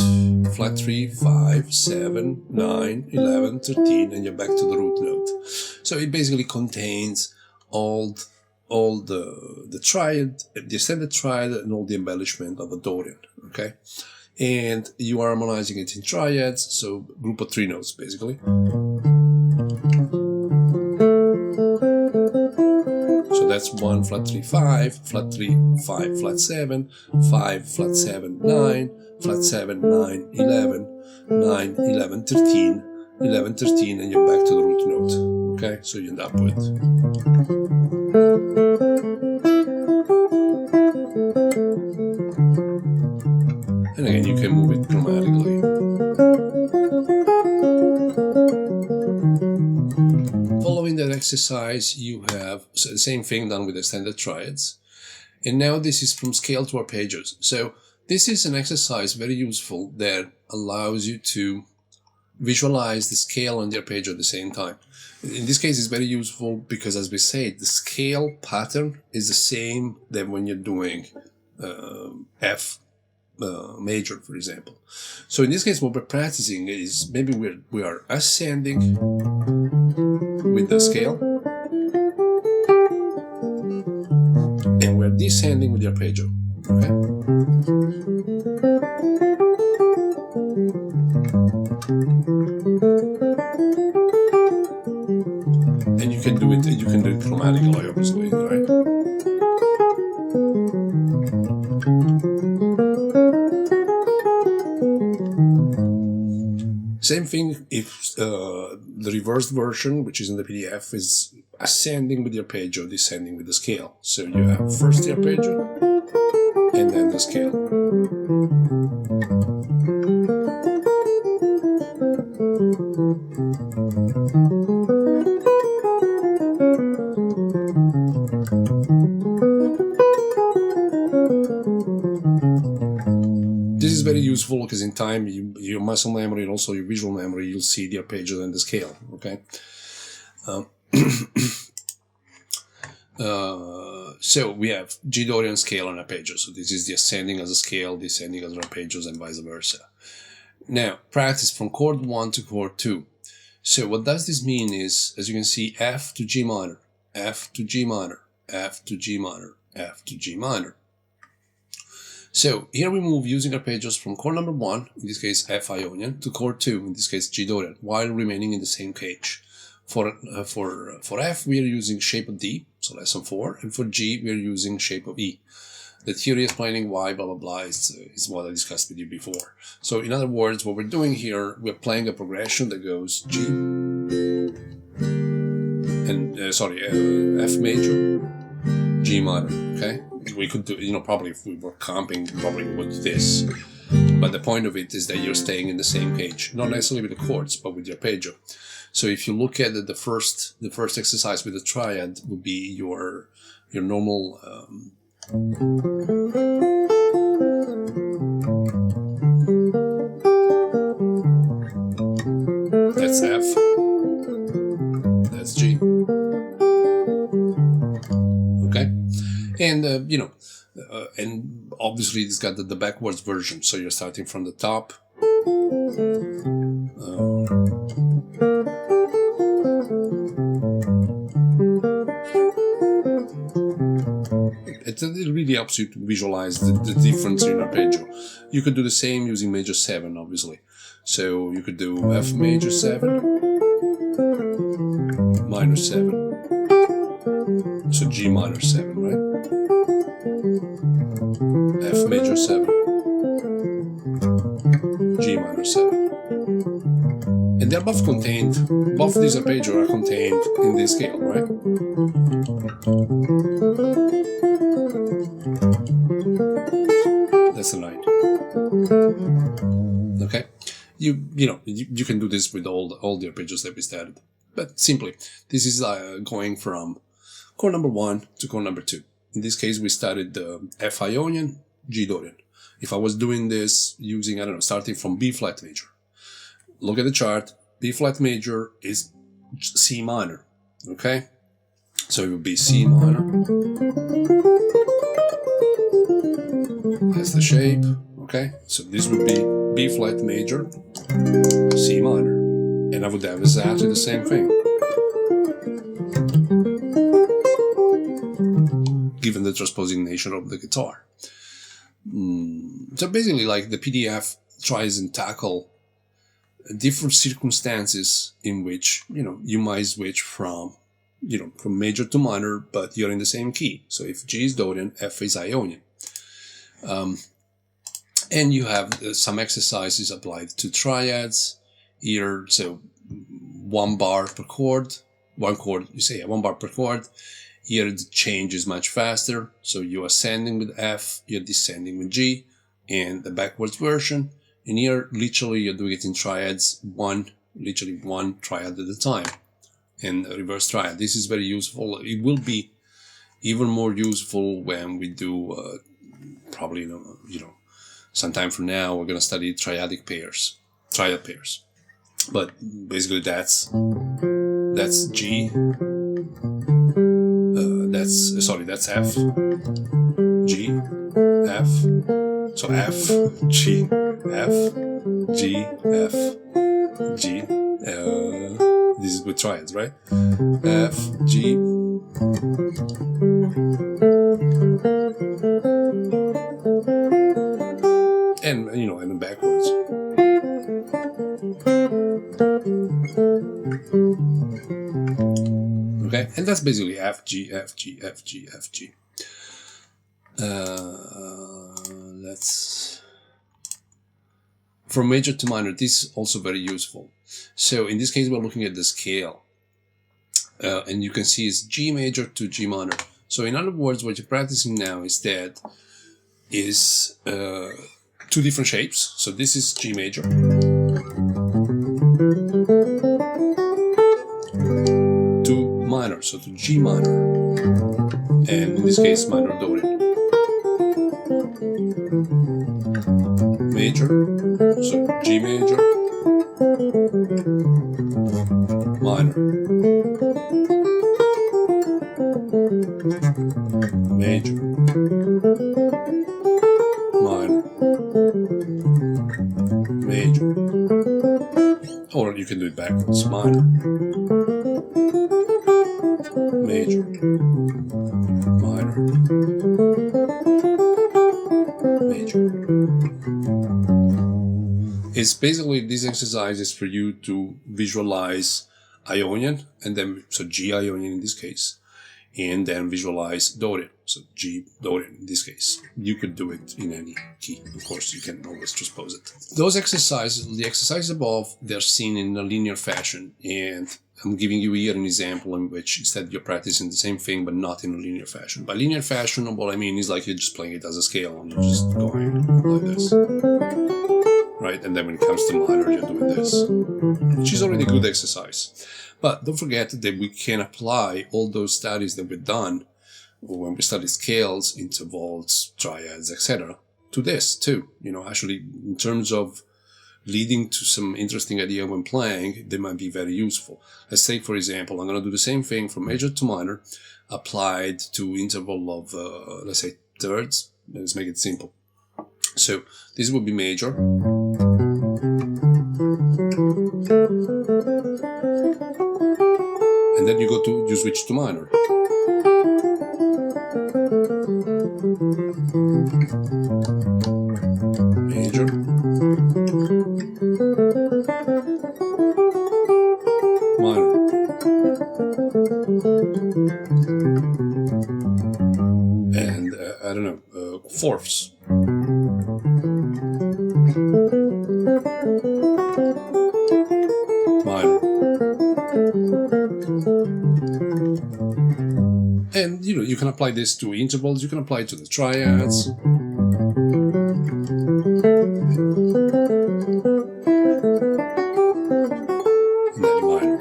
flat 3, 5, 7, 9, 11, 13, and you're back to the root note. So it basically contains all the triad, the extended triad, and all the embellishment of a Dorian. Okay. And you are harmonizing it in triads, so group of 3 notes basically. So that's 1, flat 3, 5, flat 3, 5, flat 7, 5, flat 7, 9, flat 7, 9, 11, 9, 11, 13, 11, 13, and you're back to the root note. Okay, so you end up with. And again, you can move it chromatically. Following that exercise, you have the same thing done with extended triads. And now this is from scale to arpeggios. So this is an exercise very useful that allows you to visualize the scale and the arpeggio at the same time. In this case, it's very useful because, as we said, the scale pattern is the same than when you're doing F major, for example. So in this case, what we're practicing is maybe we are ascending with the scale, and we're descending with the arpeggio. Okay. And you can do it. You can do it chromatically, obviously, right? Same thing if the reversed version, which is in the PDF, is ascending with the arpeggio, descending with the scale. So you have first the arpeggio and then the scale. This is very useful because in time, your muscle memory and also your visual memory, you'll see the arpeggio and the scale. Okay. So we have G Dorian scale and arpeggio. So this is the ascending as a scale, descending as an arpeggios, and vice versa. Now, practice from chord 1 to chord 2. So what does this mean is, as you can see, F to G minor, F to G minor, F to G minor, F to G minor. So here we move using arpeggios from chord number 1, in this case F Ionian, to chord 2, in this case G Dorian, while remaining in the same cage. For F we are using shape of D, so lesson 4, and for G we are using shape of E. The theory explaining why blah blah blah is what I discussed with you before. So in other words, what we're doing here, we're playing a progression that goes G and F major, G minor. Okay, we could do, probably if we were comping, probably we would do this. But the point of it is that you're staying in the same cage, not necessarily with the chords, but with the arpeggio. So if you look at it, the first exercise with the triad would be your normal. That's F. That's G. Okay, and and obviously it's got the backwards version. So you're starting from the top. It really helps you to visualize the difference in arpeggio. You could do the same using major 7, obviously. So you could do F major 7, minor 7. So G minor 7, right? F major 7, G minor 7. And they're both contained, both these arpeggi are contained in this scale, right? That's the line. Okay? You can do this with all the arpeggios that we started. But simply, this is going from chord number 1 to chord number 2. In this case, we started F Ionian, G Dorian. If I was doing this using, I don't know, starting from B flat major. Look at the chart. B flat major is C minor. Okay? So it would be C minor. That's the shape. Okay? So this would be B flat major, C minor. And I would have exactly the same thing. Given the transposing nature of the guitar. So basically, like, the PDF tries and tackle different circumstances in which, you might switch from major to minor, but you're in the same key. So if G is Dorian, F is Ionian. And you have some exercises applied to triads here. So 1 bar per chord, 1 bar per chord. Here the change is much faster. So you're ascending with F, you're descending with G, and the backwards version. And here, literally, you're doing it in triads, literally one triad at a time. And a reverse triad. This is very useful. It will be even more useful when we do, probably, sometime from now, we're going to study triad pairs. But basically that's G. That's F, G, F. So F, G, F, G, F, G. This is with triads, right? F, G. And, and then backwards. Okay, and that's basically F, G, F, G, F, G, F, G. From major to minor, this is also very useful. So in this case, we're looking at the scale. And you can see it's G major to G minor. So in other words, what you're practicing now is two different shapes. So this is G major. To minor, so to G minor. And in this case, minor Dorian. Major, so G major, minor, major, minor, major, or you can do it backwards, minor, major, minor, major. It's basically, this exercise is for you to visualize Ionian, and then, so G Ionian in this case, and then visualize Dorian, so G Dorian in this case. You could do it in any key, of course, you can always transpose it. Those exercises, the exercises above, they're seen in a linear fashion, and I'm giving you here an example in which instead you're practicing the same thing but not in a linear fashion. By linear fashion, what I mean is like you're just playing it as a scale and you're just going like this. Right? And then when it comes to minor, you're doing this, which is already a good exercise. But don't forget that we can apply all those studies that we've done when we study scales, intervals, triads, etc. to this too. Actually, in terms of leading to some interesting idea when playing, they might be very useful. Let's say, for example, I'm going to do the same thing from major to minor, applied to interval of, let's say, thirds. Let's make it simple. So this would be major. And then you switch to minor. minor, and I don't know, fourths, minor, and you can apply this to intervals. You can apply it to the triads. And then minor.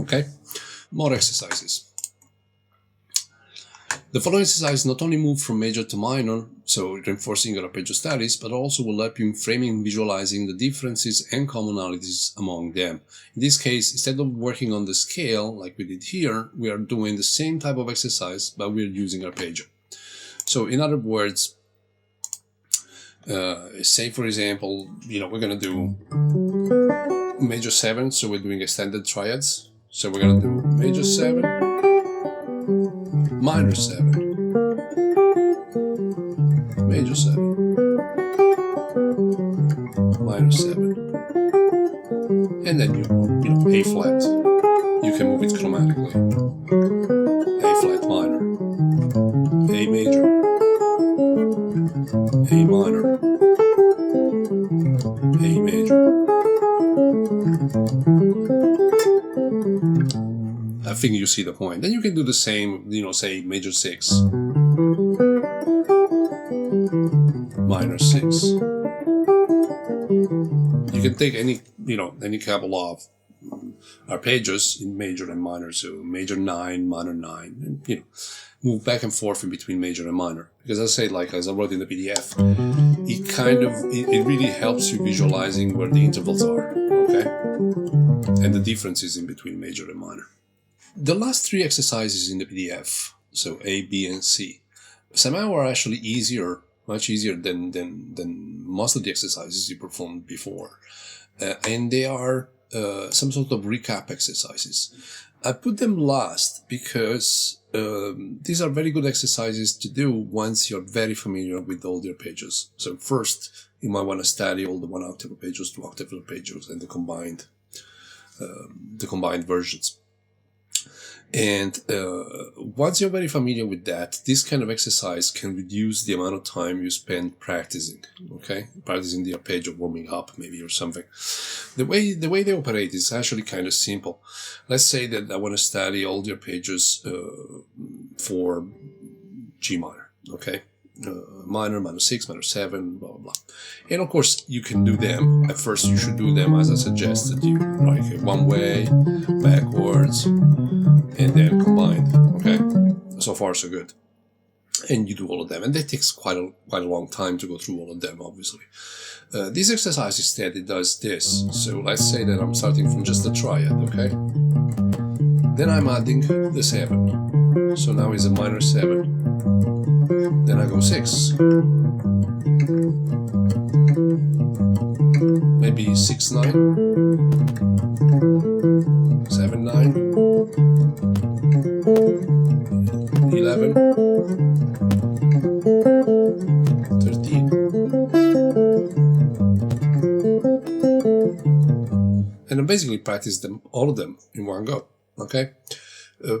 Okay, more exercises. The following exercise not only move from major to minor, so reinforcing your arpeggio studies, but also will help you in framing and visualizing the differences and commonalities among them. In this case, instead of working on the scale like we did here, we are doing the same type of exercise, but we're using arpeggio. So in other words, say for example, we're going to do major 7, so we're doing extended triads. So we're going to do major 7, minor 7, major 7, minor 7, and then A flat. You can move it chromatically. A flat minor, A major, A minor, A major. I think you see the point. Then you can do the same, say major 6, minor 6. You can take any couple of arpeggios in major and minor, so major 9, minor 9, and move back and forth in between major and minor. Because as I wrote in the PDF, it really helps you visualizing where the intervals are, okay? And the differences in between major and minor. The last 3 exercises in the PDF, so A, B, and C, somehow are actually much easier than most of the exercises you performed before. And they are some sort of recap exercises. I put them last because these are very good exercises to do once you're very familiar with all the arpeggios. So first, you might want to study all the 1-octave arpeggios, 2-octave arpeggios, and the combined versions. And once you're very familiar with that, this kind of exercise can reduce the amount of time you spend practicing, okay? Practicing the arpeggio, warming up maybe or something. The way they operate is actually kind of simple. Let's say that I want to study all the arpeggios for G minor, okay? Minor, minor 6, minor 7, blah, blah, blah. And of course, you can do them. At first, you should do them as I suggested. Like one way, backwards, and then combined, okay? So far, so good. And you do all of them. And that takes quite a long time to go through all of them, obviously. This exercise instead, it does this. So let's say that I'm starting from just the triad, okay? Then I'm adding the 7. So now it's a minor 7. Then I go 6. Maybe 6, 9. 7, 9. 11. 13. And I basically practice all of them in one go, okay?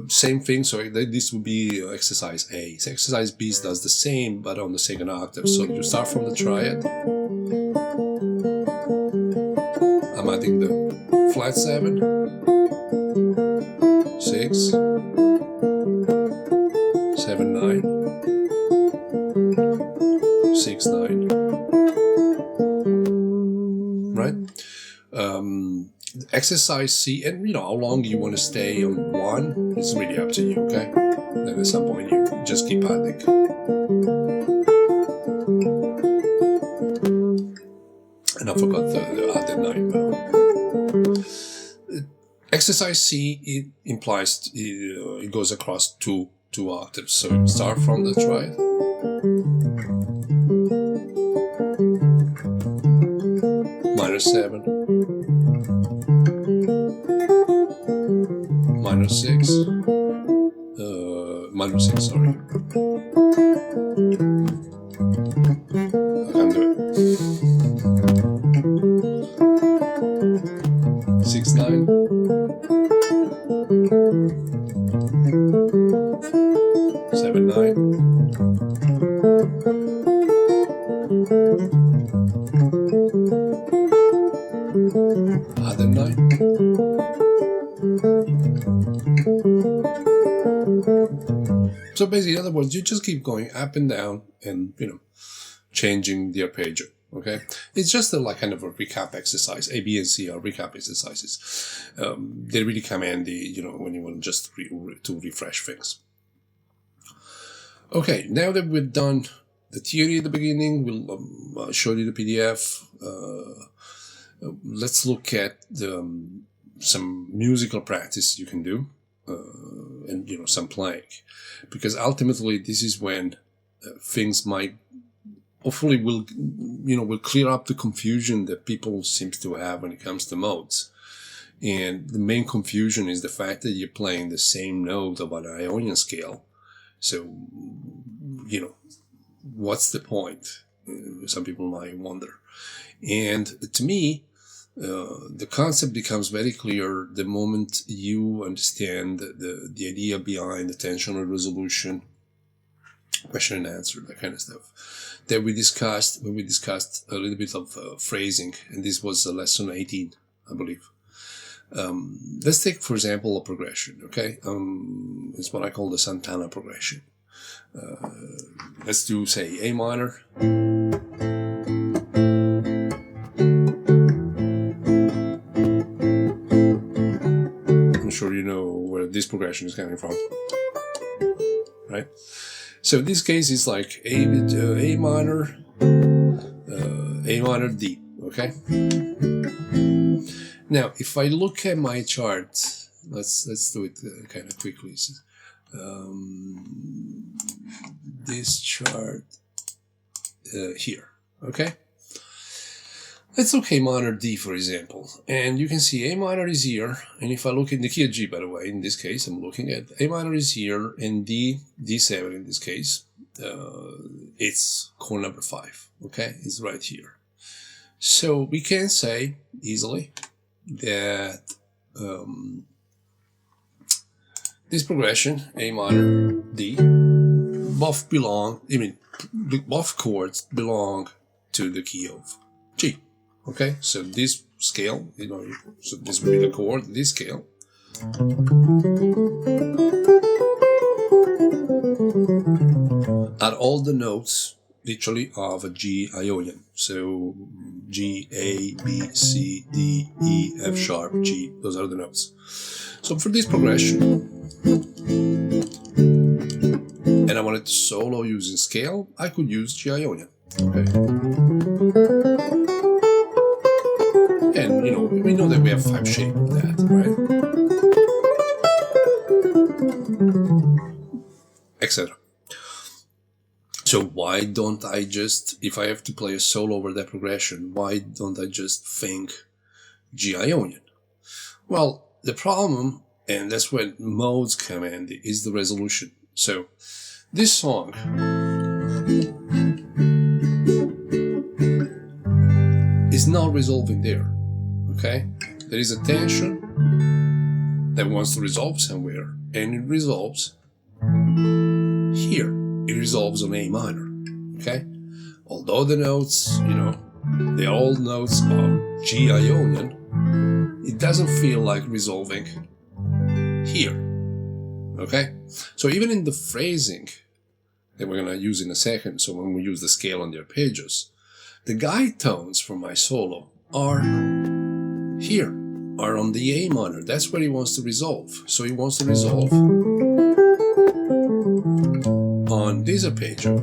Same thing, so this would be exercise A. So exercise B does the same, but on the second octave. So you start from the triad. I'm adding the flat 7, 6, 7, 9, 6, 9. Right? Exercise C, and how long you want to stay on one, it's really up to you, okay? Then at some point you just keep adding. And I forgot the other 9, but exercise C, it implies it goes across two octaves. So you start from the triad. Minor 7. Minor 6, sorry. Other 9. So basically, in other words, you just keep going up and down and, changing the arpeggio. Okay, it's just like kind of a recap exercise. A, B, and C are recap exercises. They really come handy, when you want just to refresh things. Okay, now that we've done the theory at the beginning, we'll show you the PDF. Let's look at some musical practice you can do, and some playing, because ultimately this is when things might. Hopefully will clear up the confusion that people seem to have when it comes to modes. And the main confusion is the fact that you're playing the same note of an Ionian scale. So, what's the point? Some people might wonder. And to me, the concept becomes very clear the moment you understand the idea behind attentional resolution, question and answer, that kind of stuff, that we discussed when we discussed a little bit of phrasing, and this was lesson 18, I believe. Let's take, for example, a progression, okay? It's what I call the Santana Progression. Let's do, say, A minor. I'm sure you know where this progression is coming from, right? So this case is like A minor, A minor, D, okay? Now, if I look at my chart, let's do it kind of quickly. This chart here, okay? Let's look A minor, D, for example, and you can see A minor is here, and if I look in the key of G, by the way, in this case, I'm looking at A minor is here, and D7 in this case, it's chord number 5, okay? It's right here. So we can say easily that this progression, A minor, D, both chords belong to the key of G. Okay, so this scale, so this will be the chord, this scale. Are all the notes, literally, of a G Ionian. So G, A, B, C, D, E, F sharp, G, those are the notes. So for this progression, and I wanted to solo using scale, I could use G Ionian. Okay. And, we know that we have 5 shapes of that, right? Etc. So why don't I just, if I have to play a solo over that progression, why don't I just think G Ionian? Well, the problem, and that's when modes come in, is the resolution. So this song is not resolving there. Okay, there is a tension that wants to resolve somewhere, and it resolves here. It resolves on A minor. Okay, although the notes, the old notes of G Ionian, it doesn't feel like resolving here. Okay, so even in the phrasing that we're gonna use in a second, so when we use the scale on the arpeggios, the guide tones for my solo are here, are on the A minor. That's where he wants to resolve. So he wants to resolve on this arpeggio.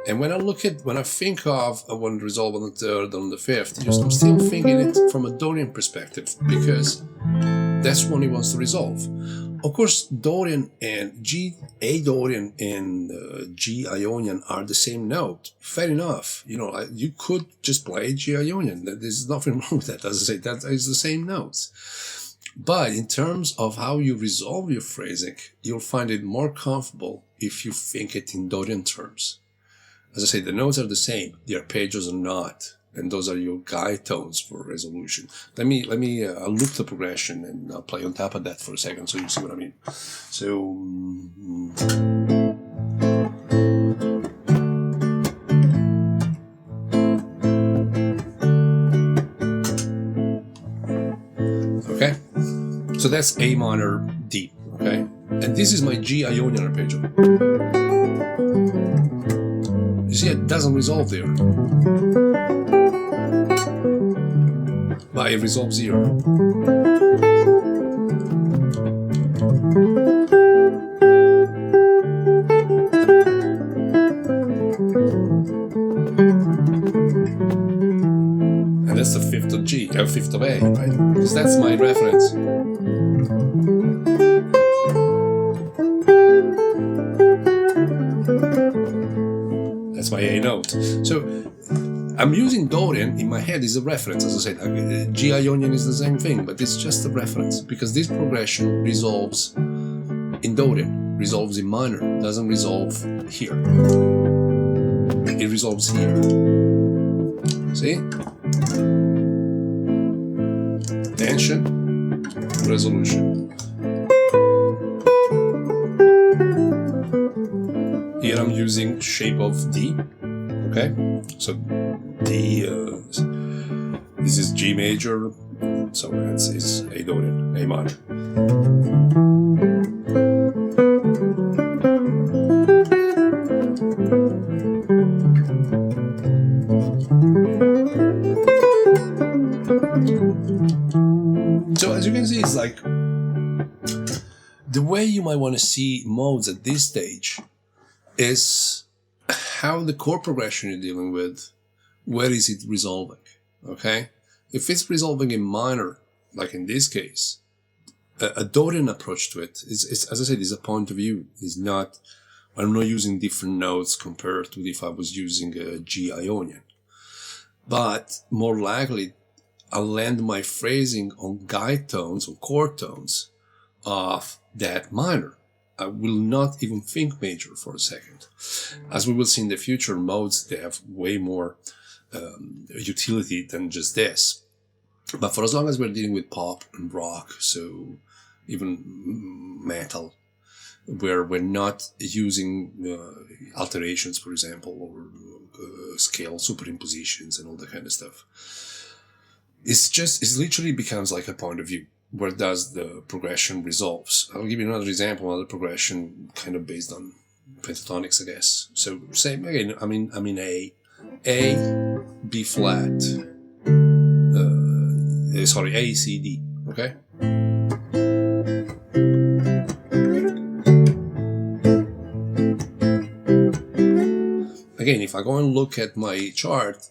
And when I think of I want to resolve on the third, on the fifth, I'm still thinking it from a Dorian perspective, because that's when he wants to resolve. Of course, Dorian and A Dorian and G Ionian are the same note. Fair enough. You could just play G Ionian. There's nothing wrong with that. As I say, that is the same notes. But in terms of how you resolve your phrasing, you'll find it more comfortable if you think it in Dorian terms. As I say, the notes are the same. The arpeggios are not. And those are your guide tones for resolution. I'll loop the progression and I'll play on top of that for a second so you see what I mean. So, So that's A minor D, okay? And this is my G Ionian arpeggio. You see, it doesn't resolve there, but it resolves here. And that's the fifth of G, fifth of A, right? Because that's my reference. That's my A note. So I'm using Dorian in my head as a reference. As I said, G Ionian is the same thing, but it's just a reference because this progression resolves in Dorian, resolves in minor, doesn't resolve here. It resolves here. See? Tension, resolution. Here I'm using shape of D, okay? So D, this is G major, so it's A Dorian, A minor. So as you can see, it's like the way you might want to see modes at this stage is how the chord progression you're dealing with, where is it resolving, okay? If it's resolving in minor, like in this case, a Dorian approach to it is, as I said, is a point of view. It's not, I'm not using different notes compared to if I was using a G Ionian. But more likely, I'll land my phrasing on guide tones or chord tones of that minor. I will not even think major for a second. As we will see in the future, modes, they have way more utility than just this. But for as long as we're dealing with pop and rock, so even metal, where we're not using alterations, for example, or scale superimpositions and all that kind of stuff, it literally becomes like a point of view. Where does the progression resolves? I'll give you another example, another progression kind of based on pentatonics, I guess. So same again, I'm in A, B flat, A, C, D, okay? Again, if I go and look at my chart,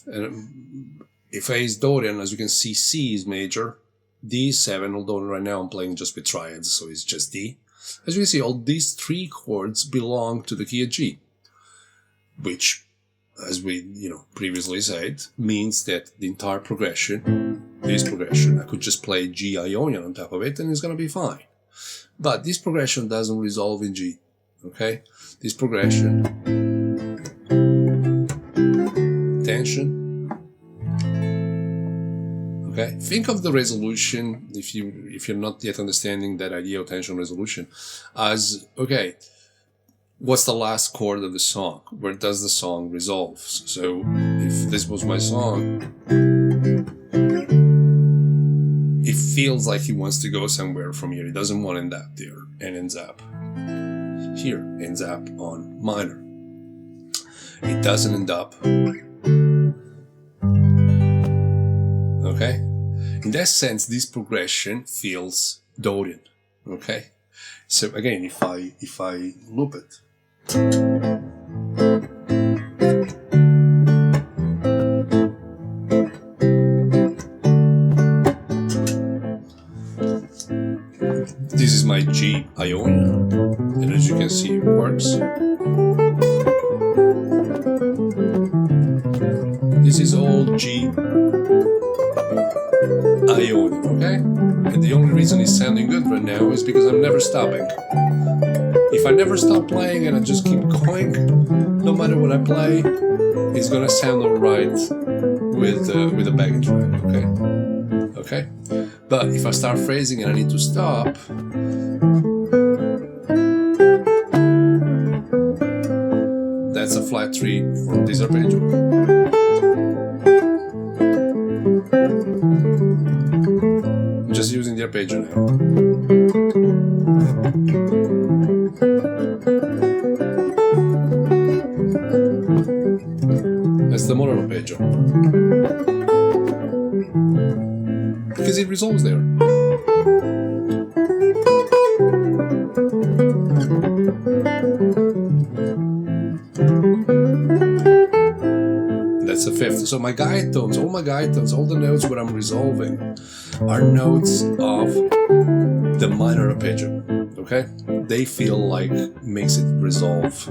if A is Dorian, as you can see, C is major, D is 7, although right now I'm playing just with triads, so it's just D. As you can see, all these three chords belong to the key of G, which, as we previously said, means that the entire progression, this progression, I could just play G Ionian on top of it and it's going to be fine. But this progression doesn't resolve in G, okay? This progression, tension. Okay, think of the resolution, if you're not yet understanding that idea of tension resolution, as, okay, what's the last chord of the song? Where does the song resolve? So if this was my song, it feels like he wants to go somewhere from here. He doesn't want to end up there and ends up here, ends up on minor. It doesn't end up. Okay? In that sense, this progression feels Dorian. Okay? So again, if I loop it. This is my G Ionian, and as you can see, it works. This is all G Ionian, okay? And the only reason it's sounding good right now is because I'm never stopping. If I never stop playing and I just keep going, no matter what I play, it's gonna sound alright with a backing track, okay? Okay? But if I start phrasing and I need to stop, that's a flat 3 from this arpeggio. I'm just using the arpeggio now. That's the minor arpeggio. Because it resolves there. That's a fifth. So my guide tones, all the notes where I'm resolving are notes of the minor arpeggio. Okay? They feel like makes it resolve.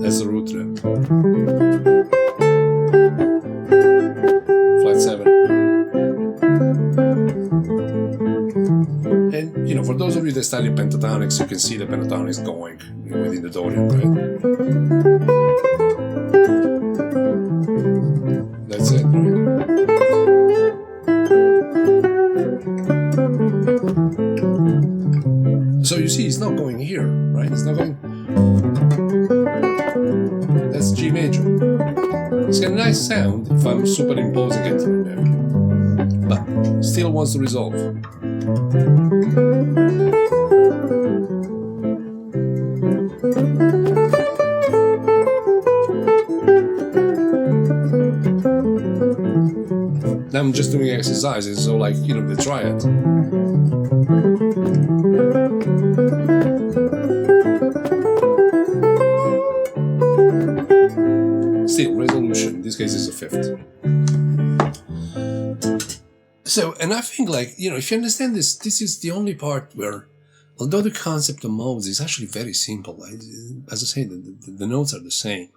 That's the root there. Flat 7. And, you know, for those of you that study pentatonics, you can see the pentatonics going within the Dorian, right? That's it, right? So you see, it's not going here, right? It's not going... That's G major. It's got a nice sound if I'm superimposing it in there, but still wants to resolve. Now I'm just doing exercises, so like, you know, the triad. Still, resolution, in this case is a fifth. So, and I think, like, you know, if you understand this, this is the only part where, although the concept of modes is actually very simple, as I say, the notes are the same.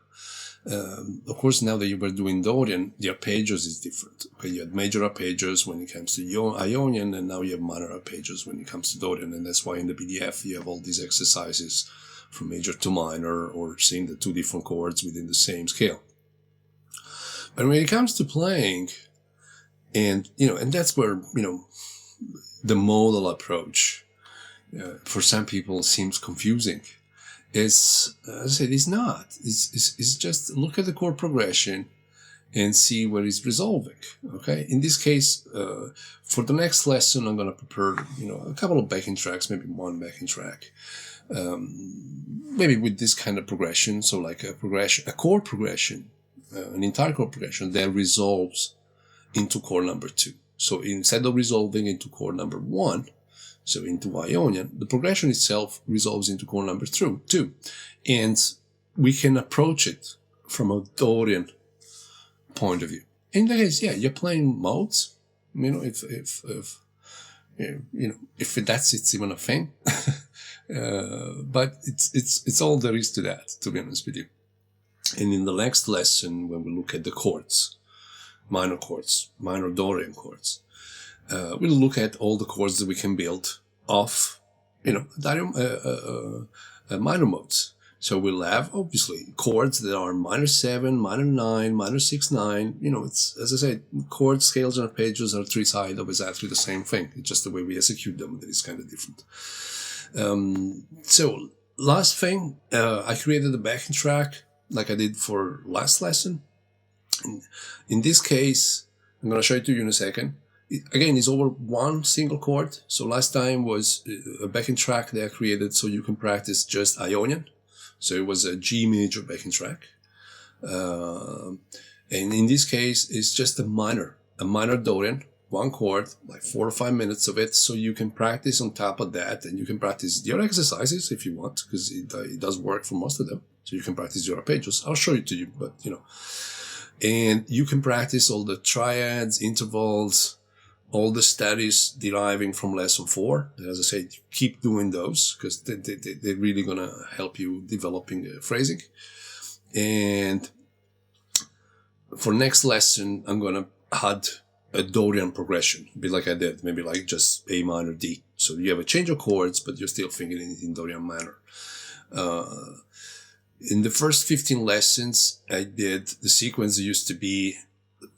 Of course, now that you were doing Dorian, the arpeggios is different. Okay, you had major arpeggios when it comes to Ionian, and now you have minor arpeggios when it comes to Dorian, and that's why in the PDF you have all these exercises from major to minor, or seeing the two different chords within the same scale. But when it comes to playing, and, you know, and that's where, you know, the modal approach, for some people seems confusing. It's, as I said, it's not. It's just look at the chord progression and see where it's resolving. Okay. In this case, for the next lesson, I'm going to prepare, you know, a couple of backing tracks, maybe one backing track, maybe with this kind of progression. So like a chord progression, an entire chord progression that resolves into chord number 2. So instead of resolving into chord number 1, so into Ionian, the progression itself resolves into chord number 2. And we can approach it from a Dorian point of view. In that case, yeah, you're playing modes. You know, if it's even a thing. But it's all there is to that, to be honest with you. And in the next lesson, when we look at the chords, minor Dorian chords, we'll look at all the chords that we can build off, you know, minor modes. So we'll have, obviously, chords that are minor 7, minor 9, minor 6, 9. You know, it's, as I said, chords, scales, and arpeggios are three-sided of exactly the same thing. It's just the way we execute them that is kind of different. So, last thing, I created a backing track like I did for last lesson. In this case, I'm going to show it to you in a second. Again, it's over one single chord. So last time was a backing track that I created so you can practice just Ionian. So it was a G major backing track. And in this case, it's just a minor Dorian, one chord, like 4 or 5 minutes of it. So you can practice on top of that, and you can practice your exercises if you want, because it does work for most of them. So you can practice your arpeggios. I'll show it to you, but you know. And you can practice all the triads, intervals, all the studies deriving from lesson 4. And as I said, keep doing those because they're really going to help you developing phrasing. And for next lesson, I'm going to add a Dorian progression, a bit like I did, maybe like just A minor, D. So you have a change of chords, but you're still fingering it in Dorian minor. In the first 15 lessons, I did the sequence used to be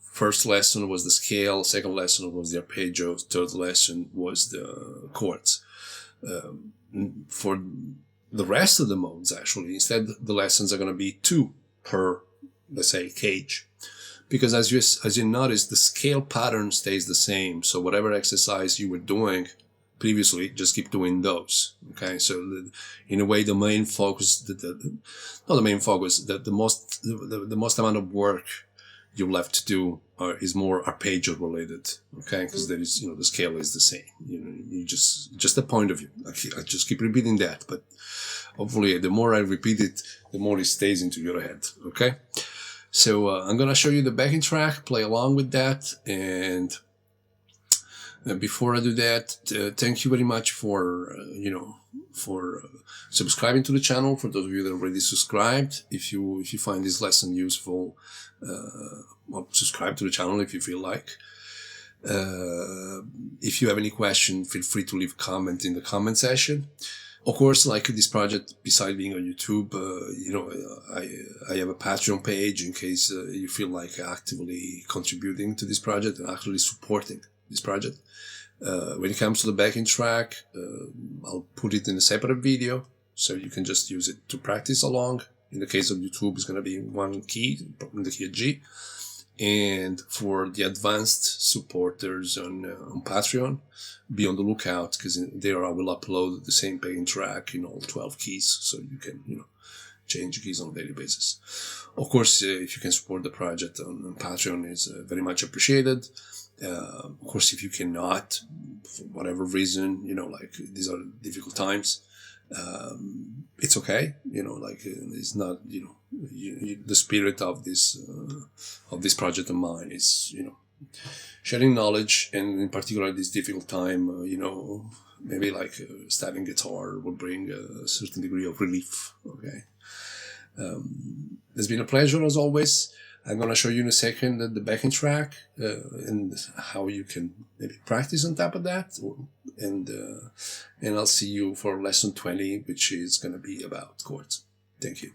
first lesson was the scale, second lesson was the arpeggio, third lesson was the chords. For the rest of the modes, actually, instead the lessons are going to be 2 per, let's say, cage. because as you notice, the scale pattern stays the same. So whatever exercise you were doing previously, just keep doing those. Okay, so in a way, the main focus, not the main focus, the most amount of work you're left to do is more arpeggio related. Okay, because there is, the scale is the same. You just a point of view. I just keep repeating that, but hopefully, the more I repeat it, the more it stays into your head. Okay, so I'm gonna show you the backing track. Play along with that, and before I do that, thank you very much for subscribing to the channel. For those of you that are already subscribed, if you find this lesson useful, subscribe to the channel if you feel like. If you have any question, feel free to leave a comment in the comment section. Of course, like this project, besides being on YouTube, I have a Patreon page in case you feel like actively contributing to this project and actually supporting this project. When it comes to the backing track, I'll put it in a separate video, so you can just use it to practice along. In the case of YouTube, it's going to be one key, in the key of G. And for the advanced supporters on Patreon, be on the lookout, because there I will upload the same backing track in all 12 keys, so you can, change keys on a daily basis. Of course, if you can support the project on Patreon, is very much appreciated. Of course, if you cannot, for whatever reason, these are difficult times, it's okay. It's not, the spirit of this project of mine is, sharing knowledge, and in particular this difficult time, maybe studying guitar will bring a certain degree of relief. Okay. It's been a pleasure as always. I'm going to show you in a second the backing track and how you can maybe practice on top of that. And I'll see you for lesson 20, which is going to be about chords. Thank you.